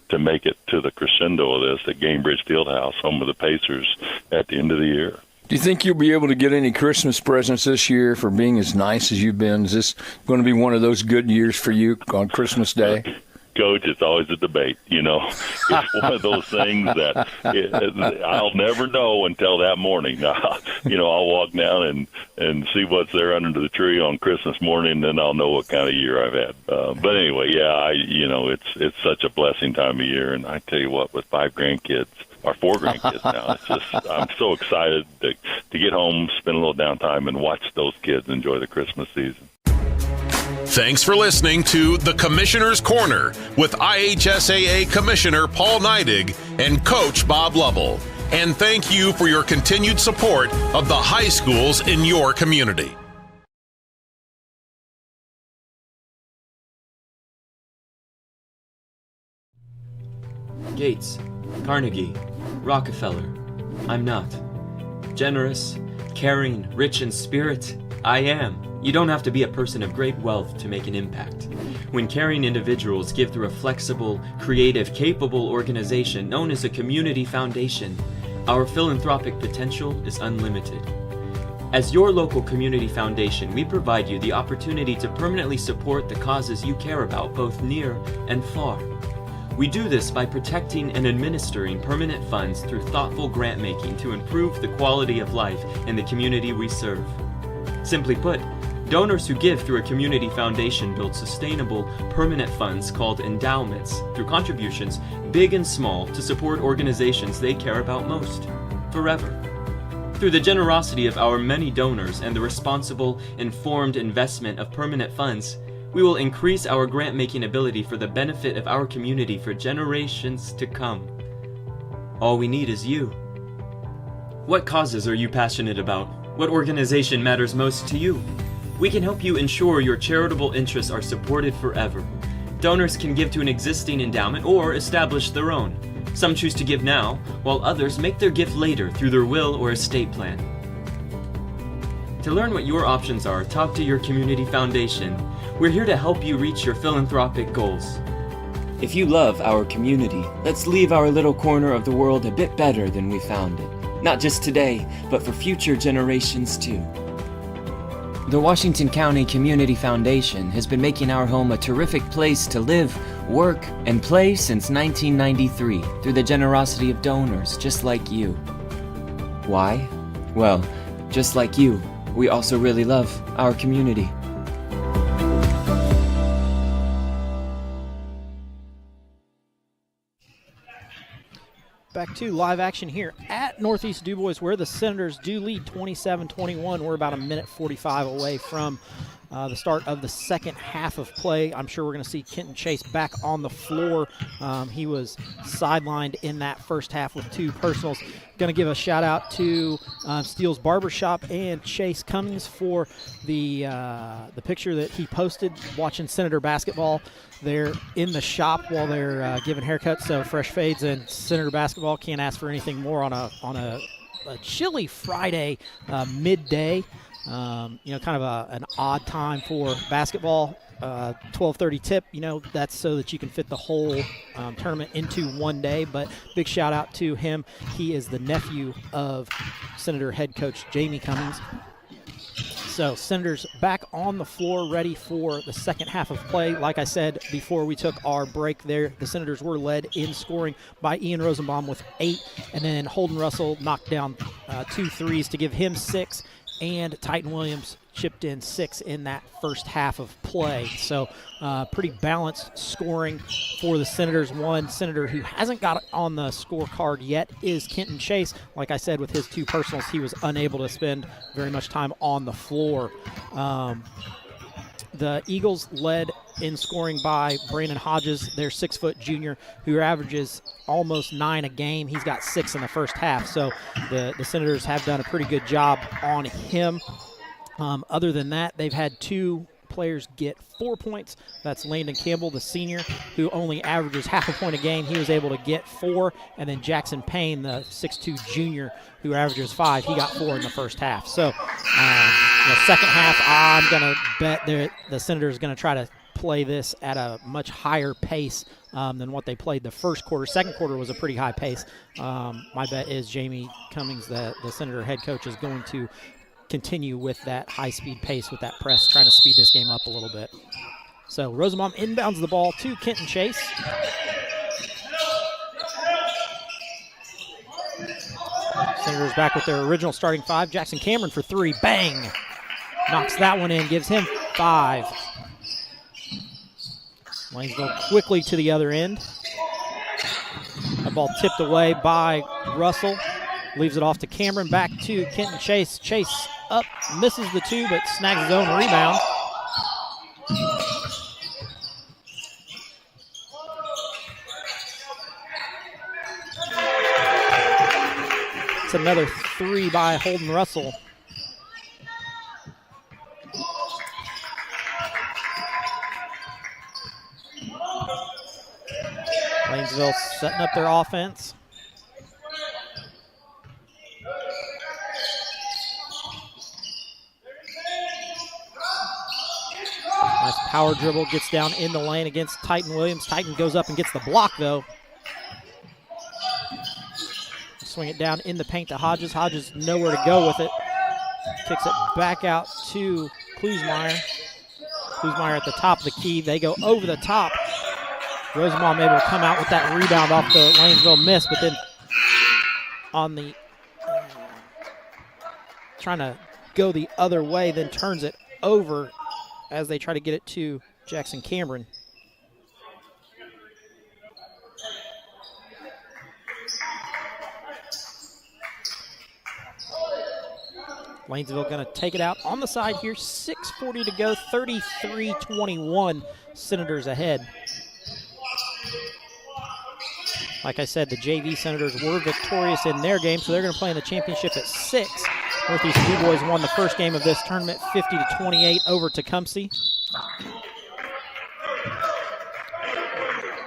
to make it to the crescendo of this at Gainbridge Fieldhouse, home of the Pacers, at the end of the year. Do you think you'll be able to get any Christmas presents this year for being as nice as you've been? Is this going to be one of those good years for you on Christmas Day? Coach, it's always a debate. It's one of those things that I'll never know until that morning. I'll walk down and see what's there under the tree on Christmas morning, then I'll know what kind of year I've had. But anyway, it's such a blessing time of year, and I tell you what, with 4 grandkids now, it's just, I'm so excited to get home, spend a little downtime, and watch those kids enjoy the Christmas season. Thanks for listening to The Commissioner's Corner with IHSAA Commissioner Paul Neidig and Coach Bob Lovell. And thank you for your continued support of the high schools in your community. Gates, Carnegie, Rockefeller. I'm not. Generous, caring, rich in spirit, I am. You don't have to be a person of great wealth to make an impact. When caring individuals give through a flexible, creative, capable organization known as a community foundation, our philanthropic potential is unlimited. As your local community foundation, we provide you the opportunity to permanently support the causes you care about, both near and far. We do this by protecting and administering permanent funds through thoughtful grant making to improve the quality of life in the community we serve. Simply put, donors who give through a community foundation build sustainable, permanent funds called endowments through contributions, big and small, to support organizations they care about most, forever. Through the generosity of our many donors and the responsible, informed investment of permanent funds, we will increase our grant-making ability for the benefit of our community for generations to come. All we need is you. What causes are you passionate about? What organization matters most to you? We can help you ensure your charitable interests are supported forever. Donors can give to an existing endowment or establish their own. Some choose to give now, while others make their gift later through their will or estate plan. To learn what your options are, talk to your community foundation. We're here to help you reach your philanthropic goals. If you love our community, let's leave our little corner of the world a bit better than we found it. Not just today, but for future generations too. The Washington County Community Foundation has been making our home a terrific place to live, work, and play since 1993 through the generosity of donors just like you. Why? Well, just like you, we also really love our community. Back to live action here at Northeast Dubois, where the Senators do lead 27-21. We're about a minute 45 away from the start of the second half of play. I'm sure we're going to see Kenton Chase back on the floor. He was sidelined in that first half with 2 personals. Going to give a shout out to Steele's Barbershop and Chase Cummings for the picture that he posted watching Senator basketball. They're in the shop while they're giving haircuts, so fresh fades and Senator basketball. Can't ask for anything more on a chilly Friday midday. Kind of an odd time for basketball. 12:30 tip, that's so that you can fit the whole tournament into one day. But big shout out to him. He is the nephew of Senator head coach Jamie Cummings. So Senators back on the floor, ready for the second half of play. Like I said before we took our break there, the Senators were led in scoring by Ian Rosenbaum with 8, and then Holden Russell knocked down 2 threes to give him 6, and Titan Williams chipped in 6 in that first half of play. So pretty balanced scoring for the Senators. One Senator who hasn't got on the scorecard yet is Kenton Chase. Like I said, with his 2 personals, he was unable to spend very much time on the floor. The Eagles led in scoring by Brandon Hodges, their 6-foot junior, who averages almost 9 a game. He's got 6 in the first half, so the Senators have done a pretty good job on him. Other than that, they've had 2 players get 4 points. That's Landon Campbell, the senior, who only averages half a point a game. He was able to get 4. And then Jackson Payne, the 6'2 junior, who averages 5. He got 4 in the first half. So the second half, I'm going to bet the Senators are going to try to play this at a much higher pace than what they played the first quarter. Second quarter was a pretty high pace. My bet is Jamie Cummings, the Senator head coach, is going to continue with that high-speed pace with that press, trying to speed this game up a little bit. So Rosenbaum inbounds the ball to Kenton Chase. Senators back with their original starting 5. Jackson Cameron for 3. Bang! Knocks that one in, gives him 5. Lanesville quickly to the other end. That ball tipped away by Russell. Leaves it off to Cameron, back to Kenton Chase. Chase up, misses the 2, but snags his own rebound. It's another 3 by Holden Russell. Lanesville setting up their offense. Nice power dribble, gets down in the lane against Titan Williams. Titan goes up and gets the block, though. Swing it down in the paint to Hodges. Hodges nowhere to go with it. Kicks it back out to Klusmeyer. Klusmeyer at the top of the key. They go over the top. Rosenbaum able to come out with that rebound off the Lanesville miss, but then on the trying to go the other way, then turns it over as they try to get it to Jackson Cameron. Lanesville going to take it out on the side here. 6:40 to go, 33-21. Senators ahead. Like I said, the JV Senators were victorious in their game, so they're going to play in the championship at 6. Northeast Dubois won the first game of this tournament, 50-28 over Tecumseh.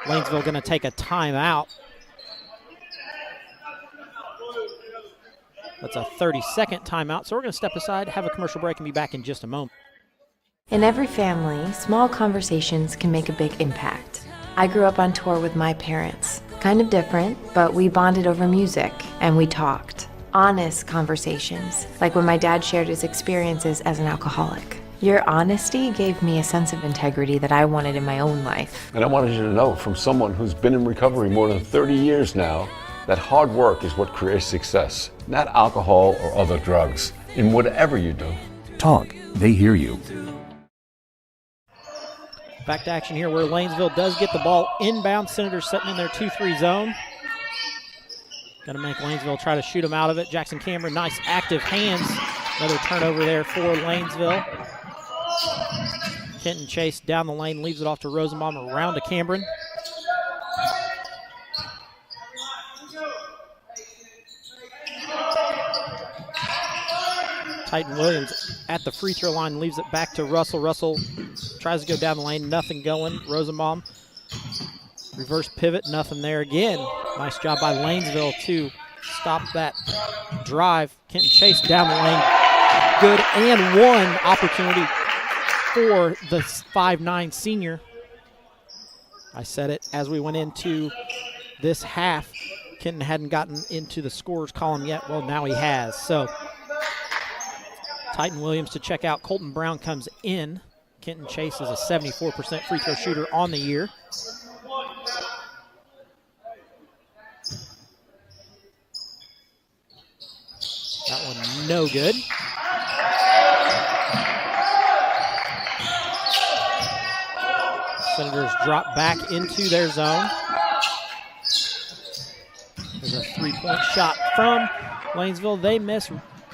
Lanesville going to take a timeout. That's a 30-second timeout, so we're going to step aside, have a commercial break, and be back in just a moment. In every family, small conversations can make a big impact. I grew up on tour with my parents. Kind of different, but we bonded over music, and we talked. Honest conversations, like when my dad shared his experiences as an alcoholic. Your honesty gave me a sense of integrity that I wanted in my own life. And I wanted you to know, from someone who's been in recovery more than 30 years now, that hard work is what creates success, not alcohol or other drugs, in whatever you do. Talk, they hear you. Back to action here where Lanesville does get the ball inbound. Senators setting in their 2-3 zone. Going to make Lanesville try to shoot them out of it. Jackson Cameron, nice active hands. Another turnover there for Lanesville. Kenton Chase down the lane, leaves it off to Rosenbaum, around to Cameron. Titan Williams at the free throw line, leaves it back to Russell. Russell tries to go down the lane, nothing going. Rosenbaum, reverse pivot, nothing there again. Nice job by Lanesville to stop that drive. Kenton Chase down the lane, good, and one opportunity for the 5'9" senior. I said it as we went into this half. Kenton hadn't gotten into the scorers column yet. Well, now he has. So Titan Williams to check out. Colton Brown comes in. Kenton Chase is a 74% free throw shooter on the year. That one no good. Senators drop back into their zone. There's a three-point shot from Lanesville. They miss.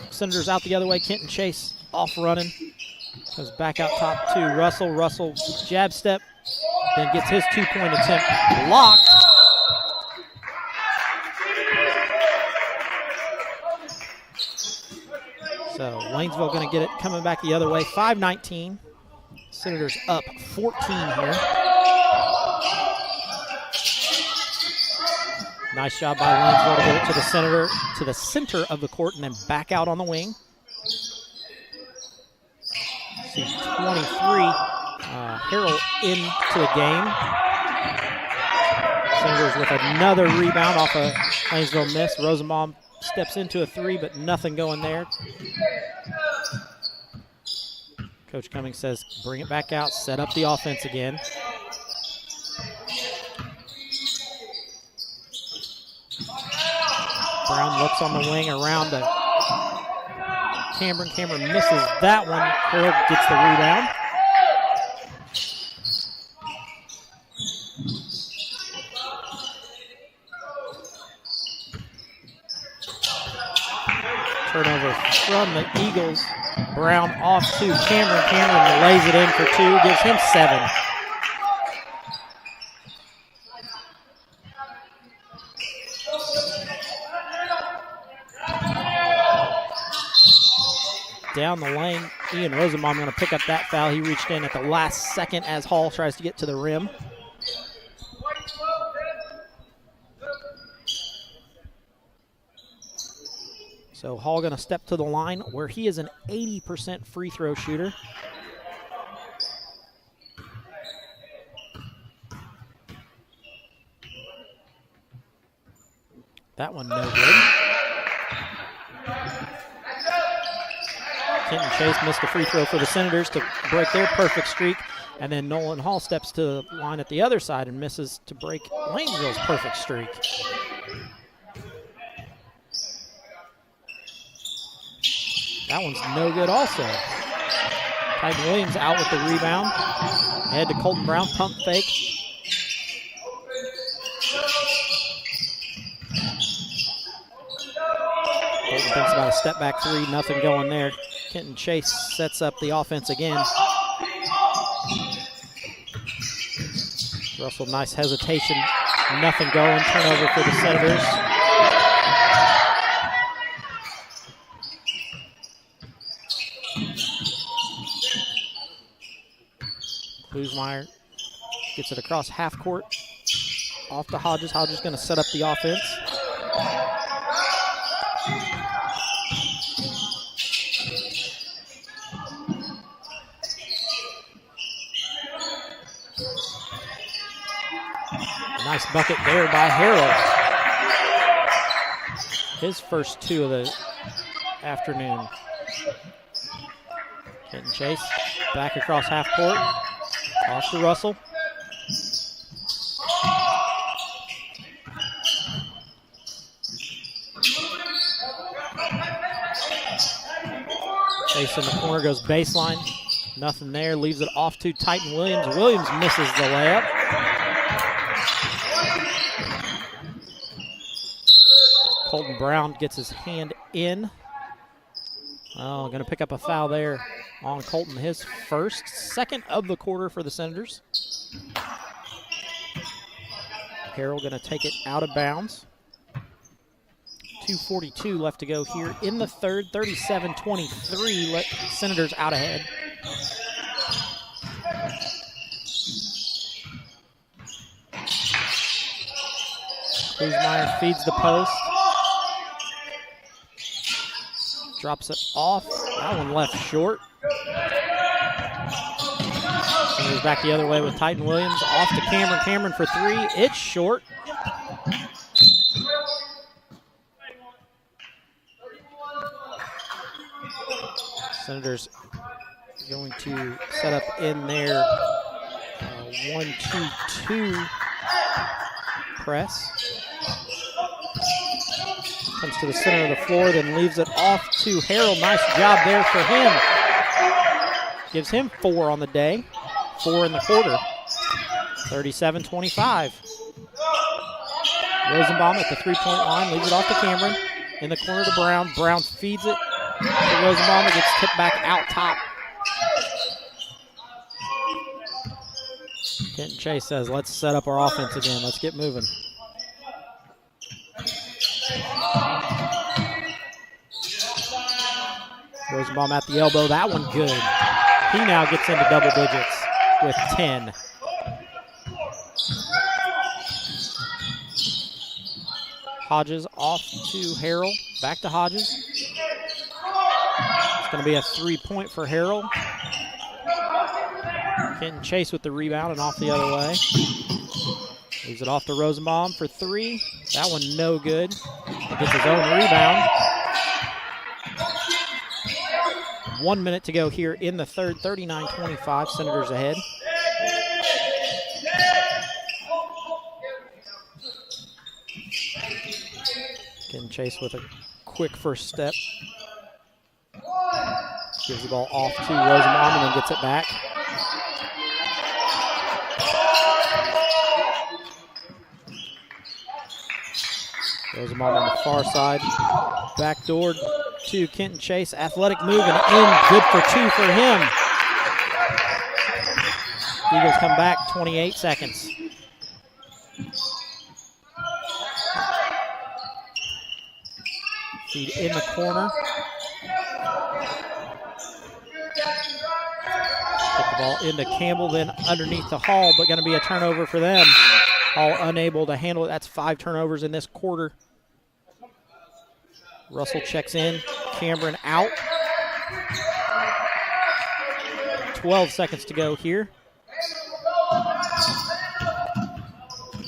Senators out the other way. Kenton Chase off running. Goes back out top to Russell. Russell jab step. Then gets his two-point attempt blocked. So Lanesville going to get it coming back the other way. 5-19. Senators up 14 here. Nice job by Lanesville to get it to the center of the court and then back out on the wing. See 23. Harrell into the game. Senators with another rebound off a Lanesville miss. Rosenbaum steps into a three, but nothing going there. Coach Cummings says, bring it back out, set up the offense again. Brown looks on the wing around to Cameron. Cameron misses that one. Harold gets the rebound. Turnover from the Eagles. Brown off to Cameron. Cameron lays it in for two, gives him 7. Down the lane, Ian Rosenbaum going to pick up that foul. He reached in at the last second as Hall tries to get to the rim. So Hall going to step to the line where he is an 80% free throw shooter. That one no good. Kenton Chase missed a free throw for the Senators to break their perfect streak. And then Nolan Hall steps to the line at the other side and misses to break Lanesville's perfect streak. That one's no good also. Titan Williams out with the rebound. Ahead to Colton Brown, pump fake. Colton thinks about a step back three, nothing going there. Kenton Chase sets up the offense again. Russell, nice hesitation, nothing going. Turnover for the Senators. Kuzmeyer gets it across half court. Off to Hodges. Hodges going to set up the offense. Nice bucket there by Harrell. His first 2 of the afternoon. Kenton Chase back across half court. Off to Russell. Chase in the corner, goes baseline. Nothing there, leaves it off to Titan Williams. Williams misses the layup. Colton Brown gets his hand in. Oh, going to pick up a foul there on Colton. His second of the quarter for the Senators. Harrell going to take it out of bounds. 2:42 left to go here in the third. 37-23. Senators out ahead. Kuzmeyer feeds the post. Drops it off. That one left short. Senators back the other way with Titan Williams. Off to Cameron. Cameron for three. It's short. Senators going to set up in their 1-2-2 press. Comes to the center of the floor, then leaves it off to Harrell. Nice job there for him. Gives him 4 on the day. 4 in the quarter. 37-25. Rosenbaum at the three-point line. Leaves it off to Cameron. In the corner to Brown. Brown feeds it to Rosenbaum. It gets tipped back out top. Kenton Chase says, let's set up our offense again. Let's get moving. Rosenbaum at the elbow. That one good. He now gets into double digits with 10. Hodges off to Harrell. Back to Hodges. It's going to be a 3-point for Harrell. Kenton Chase with the rebound and off the other way. Leaves it off to Rosenbaum for 3. That one no good. He gets his own rebound. 1 minute to go here in the third. 39-25. Senators ahead. Kenton Chase with a quick first step. Gives the ball off to Rosenbaum and then gets it back. Rosenbaum on the far side. Backdoor to Kenton Chase. Athletic move and in. Good for 2 for him. Eagles come back 28 seconds. Feed in the corner. Get the ball into Campbell, then underneath to Hall, but going to be a turnover for them. Hall unable to handle it. That's 5 turnovers in this quarter. Russell checks in. Cameron out. 12 seconds to go here.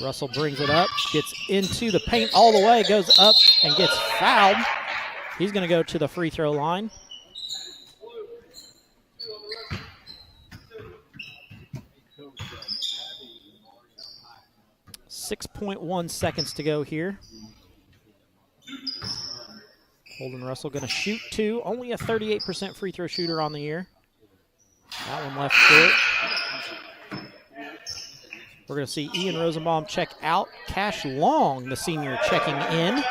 Russell brings it up, gets into the paint all the way, goes up and gets fouled. He's going to go to the free throw line. .1 seconds to go here. Holden Russell going to shoot 2. Only a 38% free throw shooter on the year. That one left short. We're going to see Ian Rosenbaum check out. Cash Long, the senior, checking in.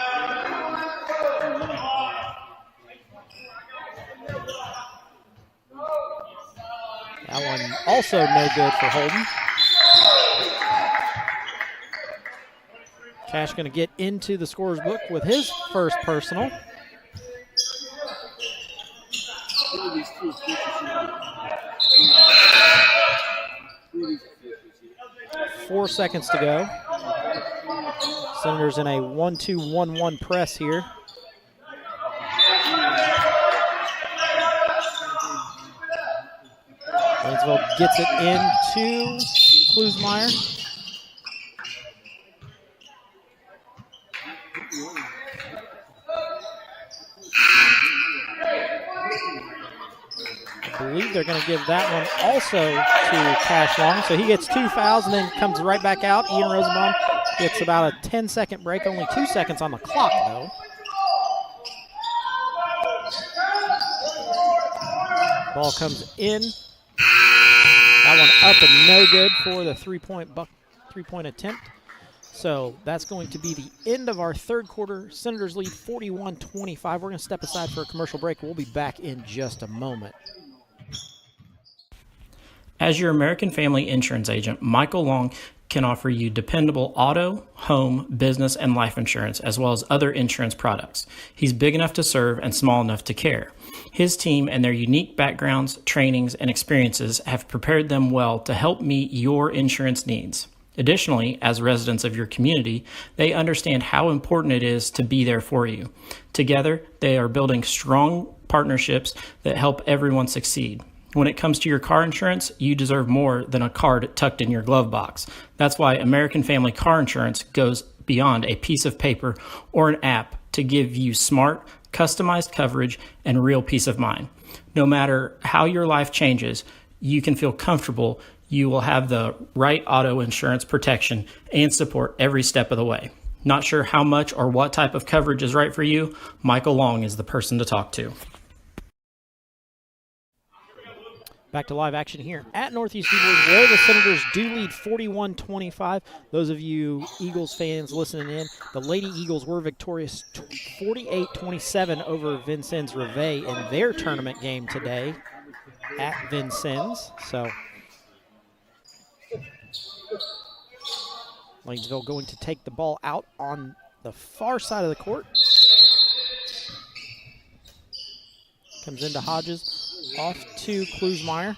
That one also no good for Holden. Cash going to get into the scorer's book with his first personal. Four seconds to go. Senators in a 1-2-1-1 press here. Lanesville gets it into Klusmeyer. I believe they're going to give that one also to Cash Long. So he gets 2 fouls and then comes right back out. Ian Rosenbaum gets about a 10-second break. Only 2 seconds on the clock, though. Ball comes in. That one up and no good for the three-point attempt. So that's going to be the end of our third quarter. Senators lead 41-25. We're going to step aside for a commercial break. We'll be back in just a moment. As your American Family Insurance agent, Michael Long can offer you dependable auto, home, business, and life insurance, as well as other insurance products. He's big enough to serve and small enough to care. His team and their unique backgrounds, trainings, and experiences have prepared them well to help meet your insurance needs. Additionally, as residents of your community, they understand how important it is to be there for you. Together, they are building strong partnerships that help everyone succeed. When it comes to your car insurance, you deserve more than a card tucked in your glove box. That's why American Family Car Insurance goes beyond a piece of paper or an app to give you smart, customized coverage and real peace of mind. No matter how your life changes, you can feel comfortable you will have the right auto insurance protection and support every step of the way. Not sure how much or what type of coverage is right for you? Michael Long is the person to talk to. Back to live action here at Northeast Dubois, where the Senators do lead 41-25. Those of you Eagles fans listening in, the Lady Eagles were victorious 48-27 over Vincennes Reveille in their tournament game today at Vincennes. So Lanesville going to take the ball out on the far side of the court. Comes into Hodges, off to Klusmeyer.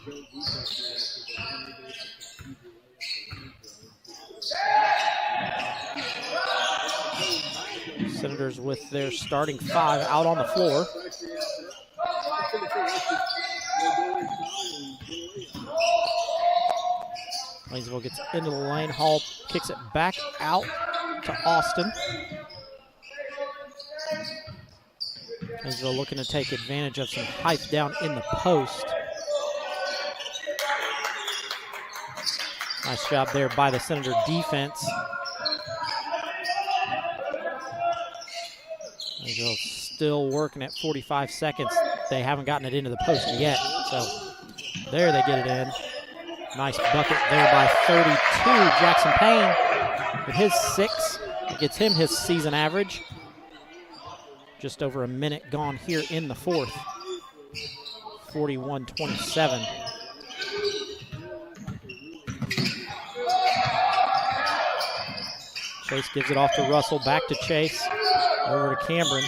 Senators with their starting five out on the floor. Lanesville gets into the lane. Hall kicks it back out to Austin. Lanesville looking to take advantage of some height down in the post. Nice job there by the Senator defense. Lanesville still working at 45 seconds. They haven't gotten it into the post yet. So there they get it in. Nice bucket there by 32. Jackson Payne with his 6. It gets him his season average. Just over a minute gone here in the fourth. 41-27. Chase gives it off to Russell. Back to Chase. Over to Cameron.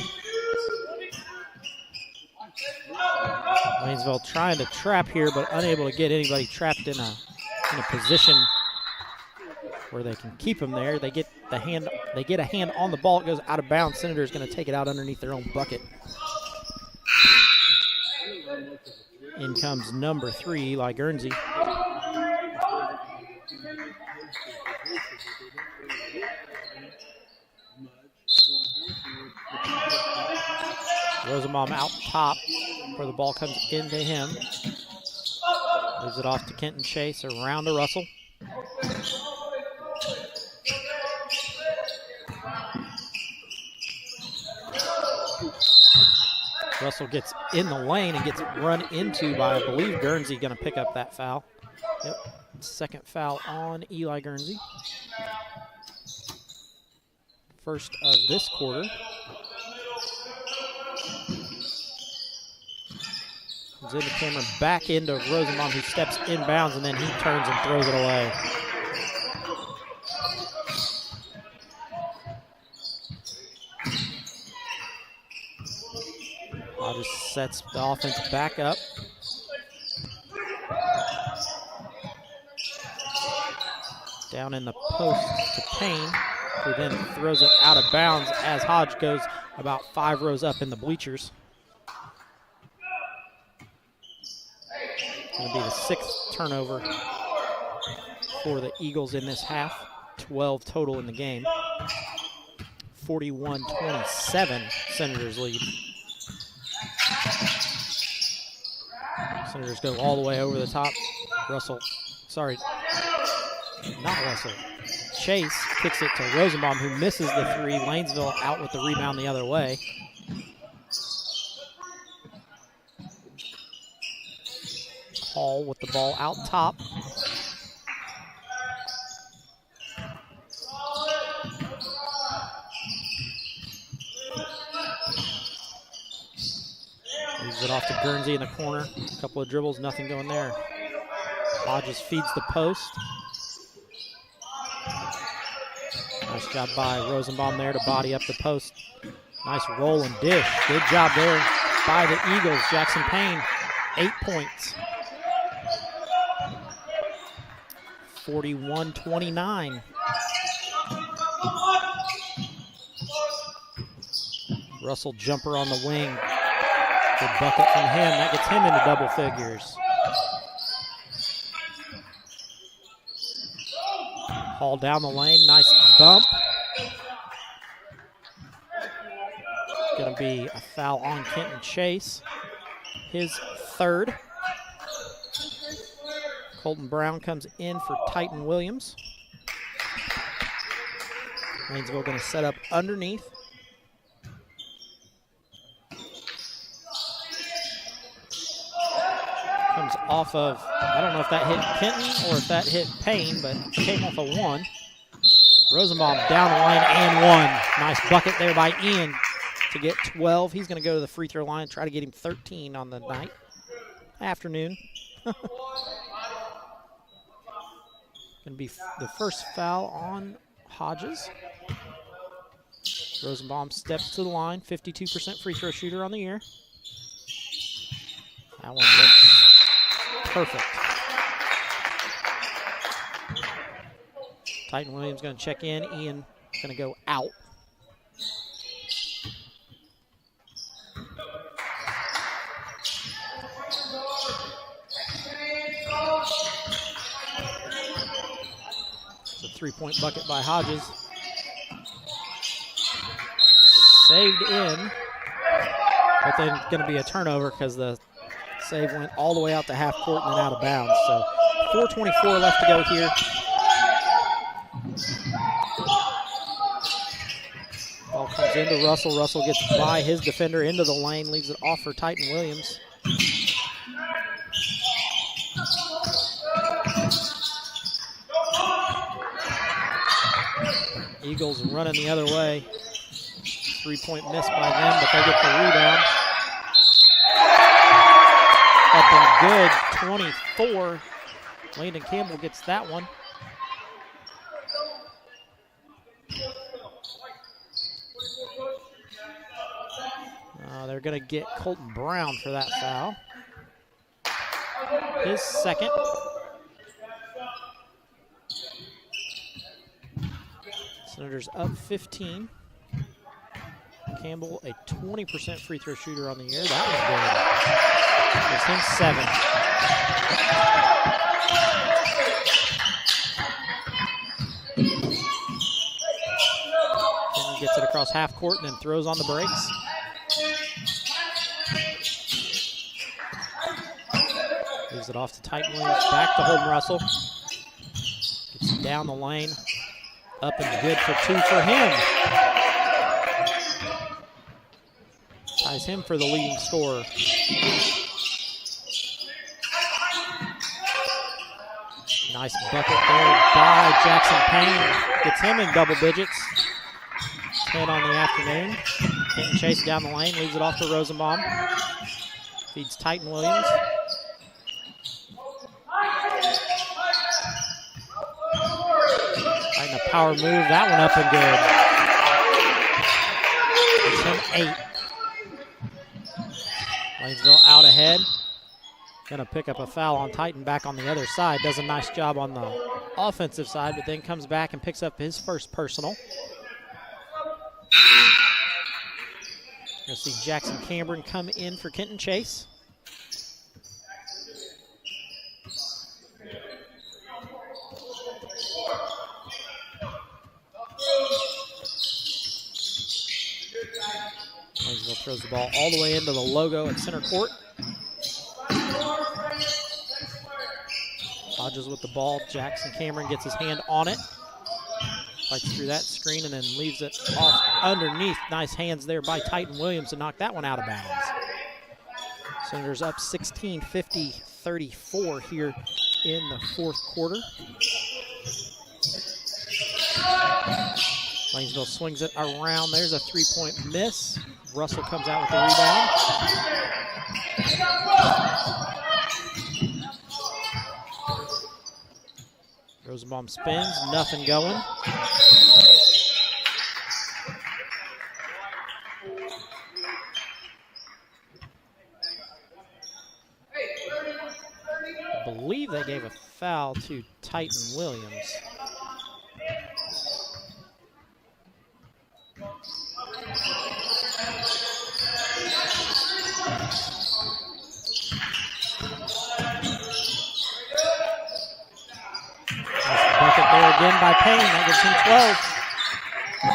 Lanesville trying to trap here, but unable to get anybody trapped in a position where they can keep them there. They get a hand on the ball. It goes out of bounds. Senator's going to take it out underneath their own bucket. In comes number 3, Eli Guernsey. Rosenbaum out top where the ball comes into him. Leaves it off to Kenton Chase, around to Russell. Russell gets in the lane and gets run into by, I believe, Guernsey going to pick up that foul. Yep, second foul on Eli Guernsey. First of this quarter. Comes into Cameron, back into Rosenbaum, who steps inbounds, and then he turns and throws it away. Hodges sets the offense back up. Down in the post to Payne, who then throws it out of bounds as Hodge goes about 5 rows up in the bleachers. Going to be the 6th turnover for the Eagles in this half. 12 total in the game. 41-27, Senators lead. Senators go all the way over the top. Chase kicks it to Rosenbaum, who misses the 3. Lanesville out with the rebound the other way. Hall with the ball out top. Gives it off to Guernsey in the corner. A couple of dribbles, nothing going there. Hodges feeds the post. Nice job by Rosenbaum there to body up the post. Nice roll and dish. Good job there by the Eagles. Jackson Payne, 8 points. 41-29. Russell jumper on the wing. Good bucket from him. That gets him into double figures. Hall down the lane. Nice bump. Going to be a foul on Kenton Chase. His third. Colton Brown comes in for Titan Williams. Lanesville going to set up underneath. Comes off of, I don't know if that hit Kenton or if that hit Payne, but came off of one. Rosenbaum down the line and one. Nice bucket there by Ian to get 12. He's going to go to the free throw line and try to get him 13 on the night. Afternoon. Going to be the first foul on Hodges. Rosenbaum steps to the line, 52% free throw shooter on the year. That one looks perfect. Titan Williams going to check in. Ian going to go out. It's a three-point bucket by Hodges. Saved in, but then going to be a turnover because the save went all the way out to half court and then out of bounds. So 4:24 left to go here. Ball comes into Russell. Russell gets by his defender into the lane, leaves it off for Titan Williams. Eagles running the other way. Three-point miss by them, but they get the rebound. Up and good, 24. Landon Campbell gets that one. They're going to get Colton Brown for that foul. His second. Senators up 15. Campbell, a 20% free throw shooter on the year. That was good. Gives him 7. Kenton gets it across half court and then throws on the brakes. Leaves it off to Titan Williams. Back to Holden Russell. Gets down the lane. Up and good for two for him. Ties him for the leading scorer. Nice bucket there by Jackson Payne. Gets him in double digits. 10 on the afternoon. Kenton Chase down the lane, leaves it off to Rosenbaum. Feeds Titan Williams. Titan a power move, that one up and good. It's him 8. Lanesville out ahead. Going to pick up a foul on Titan back on the other side. Does a nice job on the offensive side, but then comes back and picks up his first personal. You'll see Jackson Cameron come in for Kenton Chase. Lanesville throws the ball all the way into the logo at center court. Hodges with the ball. Jackson Cameron gets his hand on it. Fights through that screen and then leaves it off underneath. Nice hands there by Titan Williams to knock that one out of bounds. Senators up 16, 50-34 here in the fourth quarter. Lanesville swings it around. There's a three-point miss. Russell comes out with the rebound. Rosenbaum spins, nothing going. I believe they gave a foul to Titan Williams. Bucket there again by Payne. That gives him 12.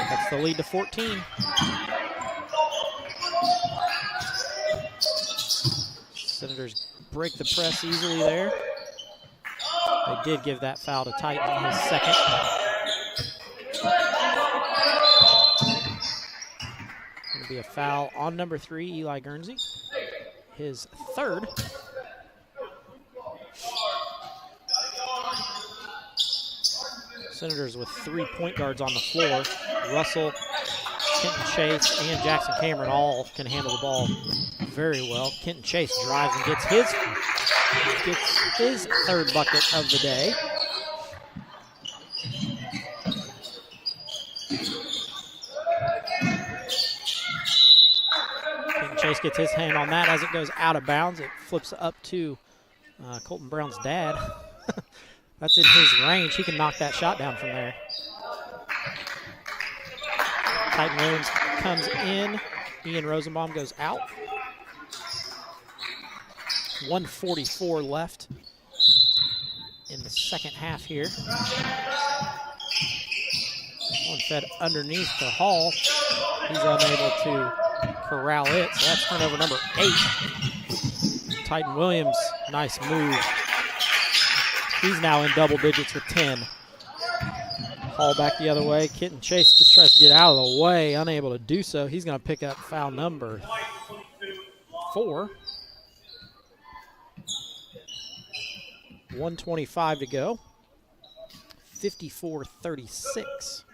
That's the lead to 14. Senators break the press easily there. They did give that foul to Titan, his second. Going to be a foul on number 3, Eli Guernsey. His third. Senators with 3 point guards on the floor. Russell, Kenton Chase, and Jackson Cameron all can handle the ball very well. Kenton Chase drives and gets his third bucket of the day. Kenton Chase gets his hand on that as it goes out of bounds. It flips up to Colton Brown's dad. That's in his range. He can knock that shot down from there. Titan Williams comes in. Ian Rosenbaum goes out. 1:44 left in the second half here. One fed underneath to Hall. He's unable to corral it, so that's turnover number 8. Titan Williams, nice move. He's now in double digits with 10. Hall back the other way. Kenton Chase just tries to get out of the way, unable to do so. He's going to pick up foul number 4. 1:25 to go. 54-36.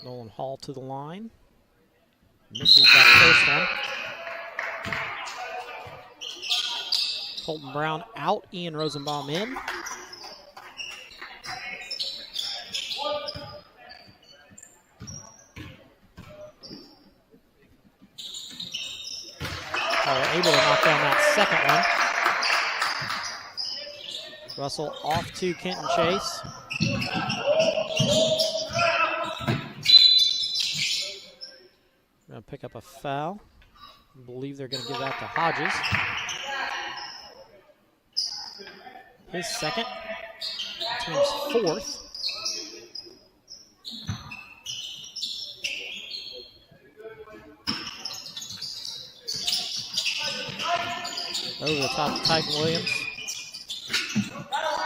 Nolan Hall to the line. Misses that first one. Colton Brown out, Ian Rosenbaum in. Able to knock down that second one. Russell off to Kenton Chase. Going to pick up a foul. I believe they're going to give that to Hodges. His second. Team's fourth. Over the top of Titan Williams.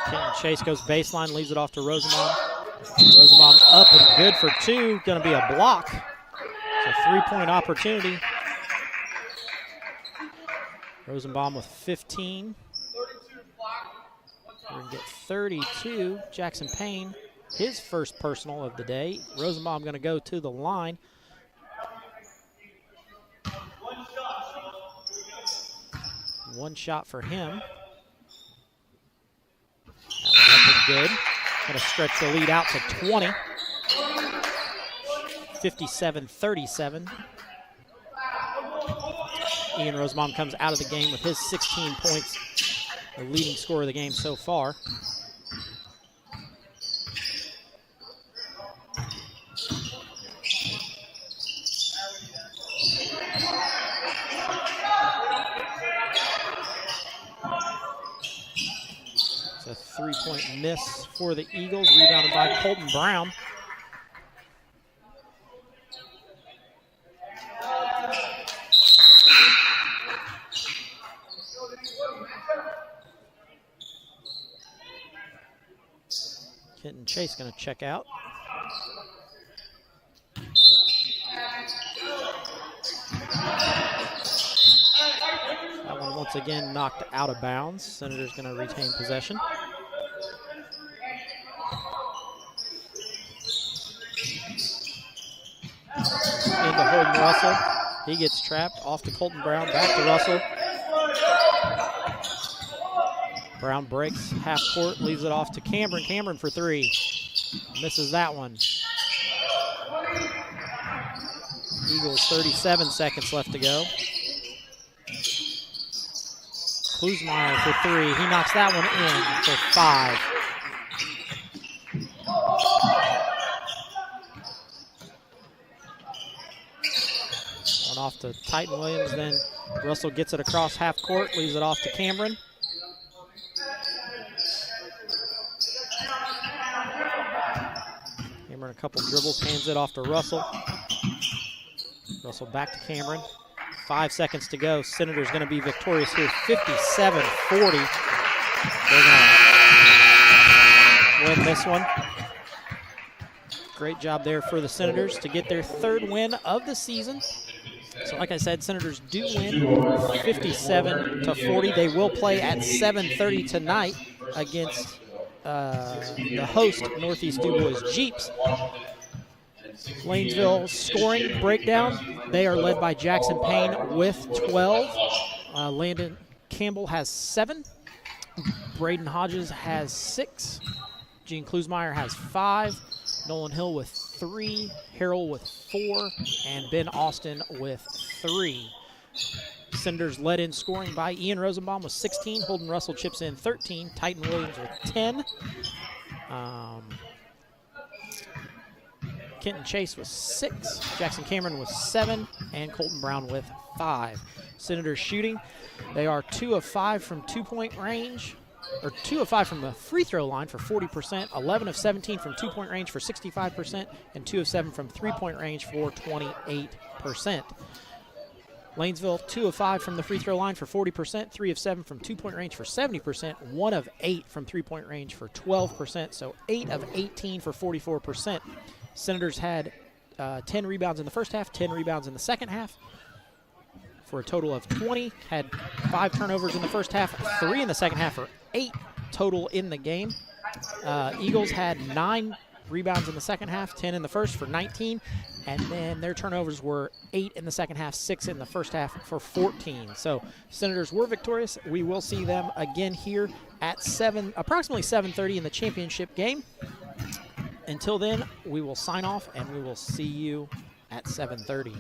Kenton Chase goes baseline, leaves it off to Rosenbaum. Rosenbaum up and good for 2. Going to be a block. It's a 3-point opportunity. Rosenbaum with 15. We're going to get 32. Jackson Payne, his first personal of the day. Rosenbaum going to go to the line. One shot for him. That one up and good. Going to stretch the lead out to 20. 57-37. Ian Rosenbaum comes out of the game with his 16 points, the leading scorer of the game so far. It's a 3-point miss for the Eagles, rebounded by Colton Brown. Kenton Chase going to check out. That one once again knocked out of bounds. Senators going to retain possession. Russell. He gets trapped. Off to Colton Brown. Back to Russell. Brown breaks half court. Leaves it off to Cameron. Cameron for three. Misses that one. Eagles 37 seconds left to go. Klusmeyer for three. He knocks that one in for 5. One off to Titan Williams, then Russell gets it across half court, leaves it off to Cameron. Cameron a couple dribbles, hands it off to Russell. Russell back to Cameron. 5 seconds to go. Senators going to be victorious here, 57-40. They're going to win this one. Great job there for the Senators to get their 3rd win of the season. So like I said, Senators do win 57-40. They will play at 7:30 tonight against the host, Northeast Dubois Jeeps. Lanesville scoring breakdown. They are led by Jackson Payne with 12. Landon Campbell has 7. Braden Hodges has 6. Gene Klusmeyer has 5. Nolan Hill with 3. Harrell with 4. And Ben Austin with 3. Senators led in scoring by Ian Rosenbaum with 16. Holden Russell chips in 13. Titan Williams with 10. Kenton Chase with 6, Jackson Cameron with 7, and Colton Brown with 5. Senators shooting, they are 2 of 5 from 2-point range, or 2 of 5 from the free throw line for 40%, 11 of 17 from 2-point range for 65%, and 2 of 7 from 3-point range for 28%. Lanesville, 2 of 5 from the free throw line for 40%, 3 of 7 from 2-point range for 70%, 1 of 8 from 3-point range for 12%, so 8 of 18 for 44%. Senators had 10 rebounds in the first half, 10 rebounds in the second half, for a total of 20. Had 5 turnovers in the first half, 3 in the second half, for 8 total in the game. Eagles had 9 rebounds in the second half, 10 in the first for 19, and then their turnovers were 8 in the second half, 6 in the first half for 14. So Senators were victorious. We will see them again here at approximately 7:30 in the championship game. Until then, we will sign off, and we will see you at 7:30.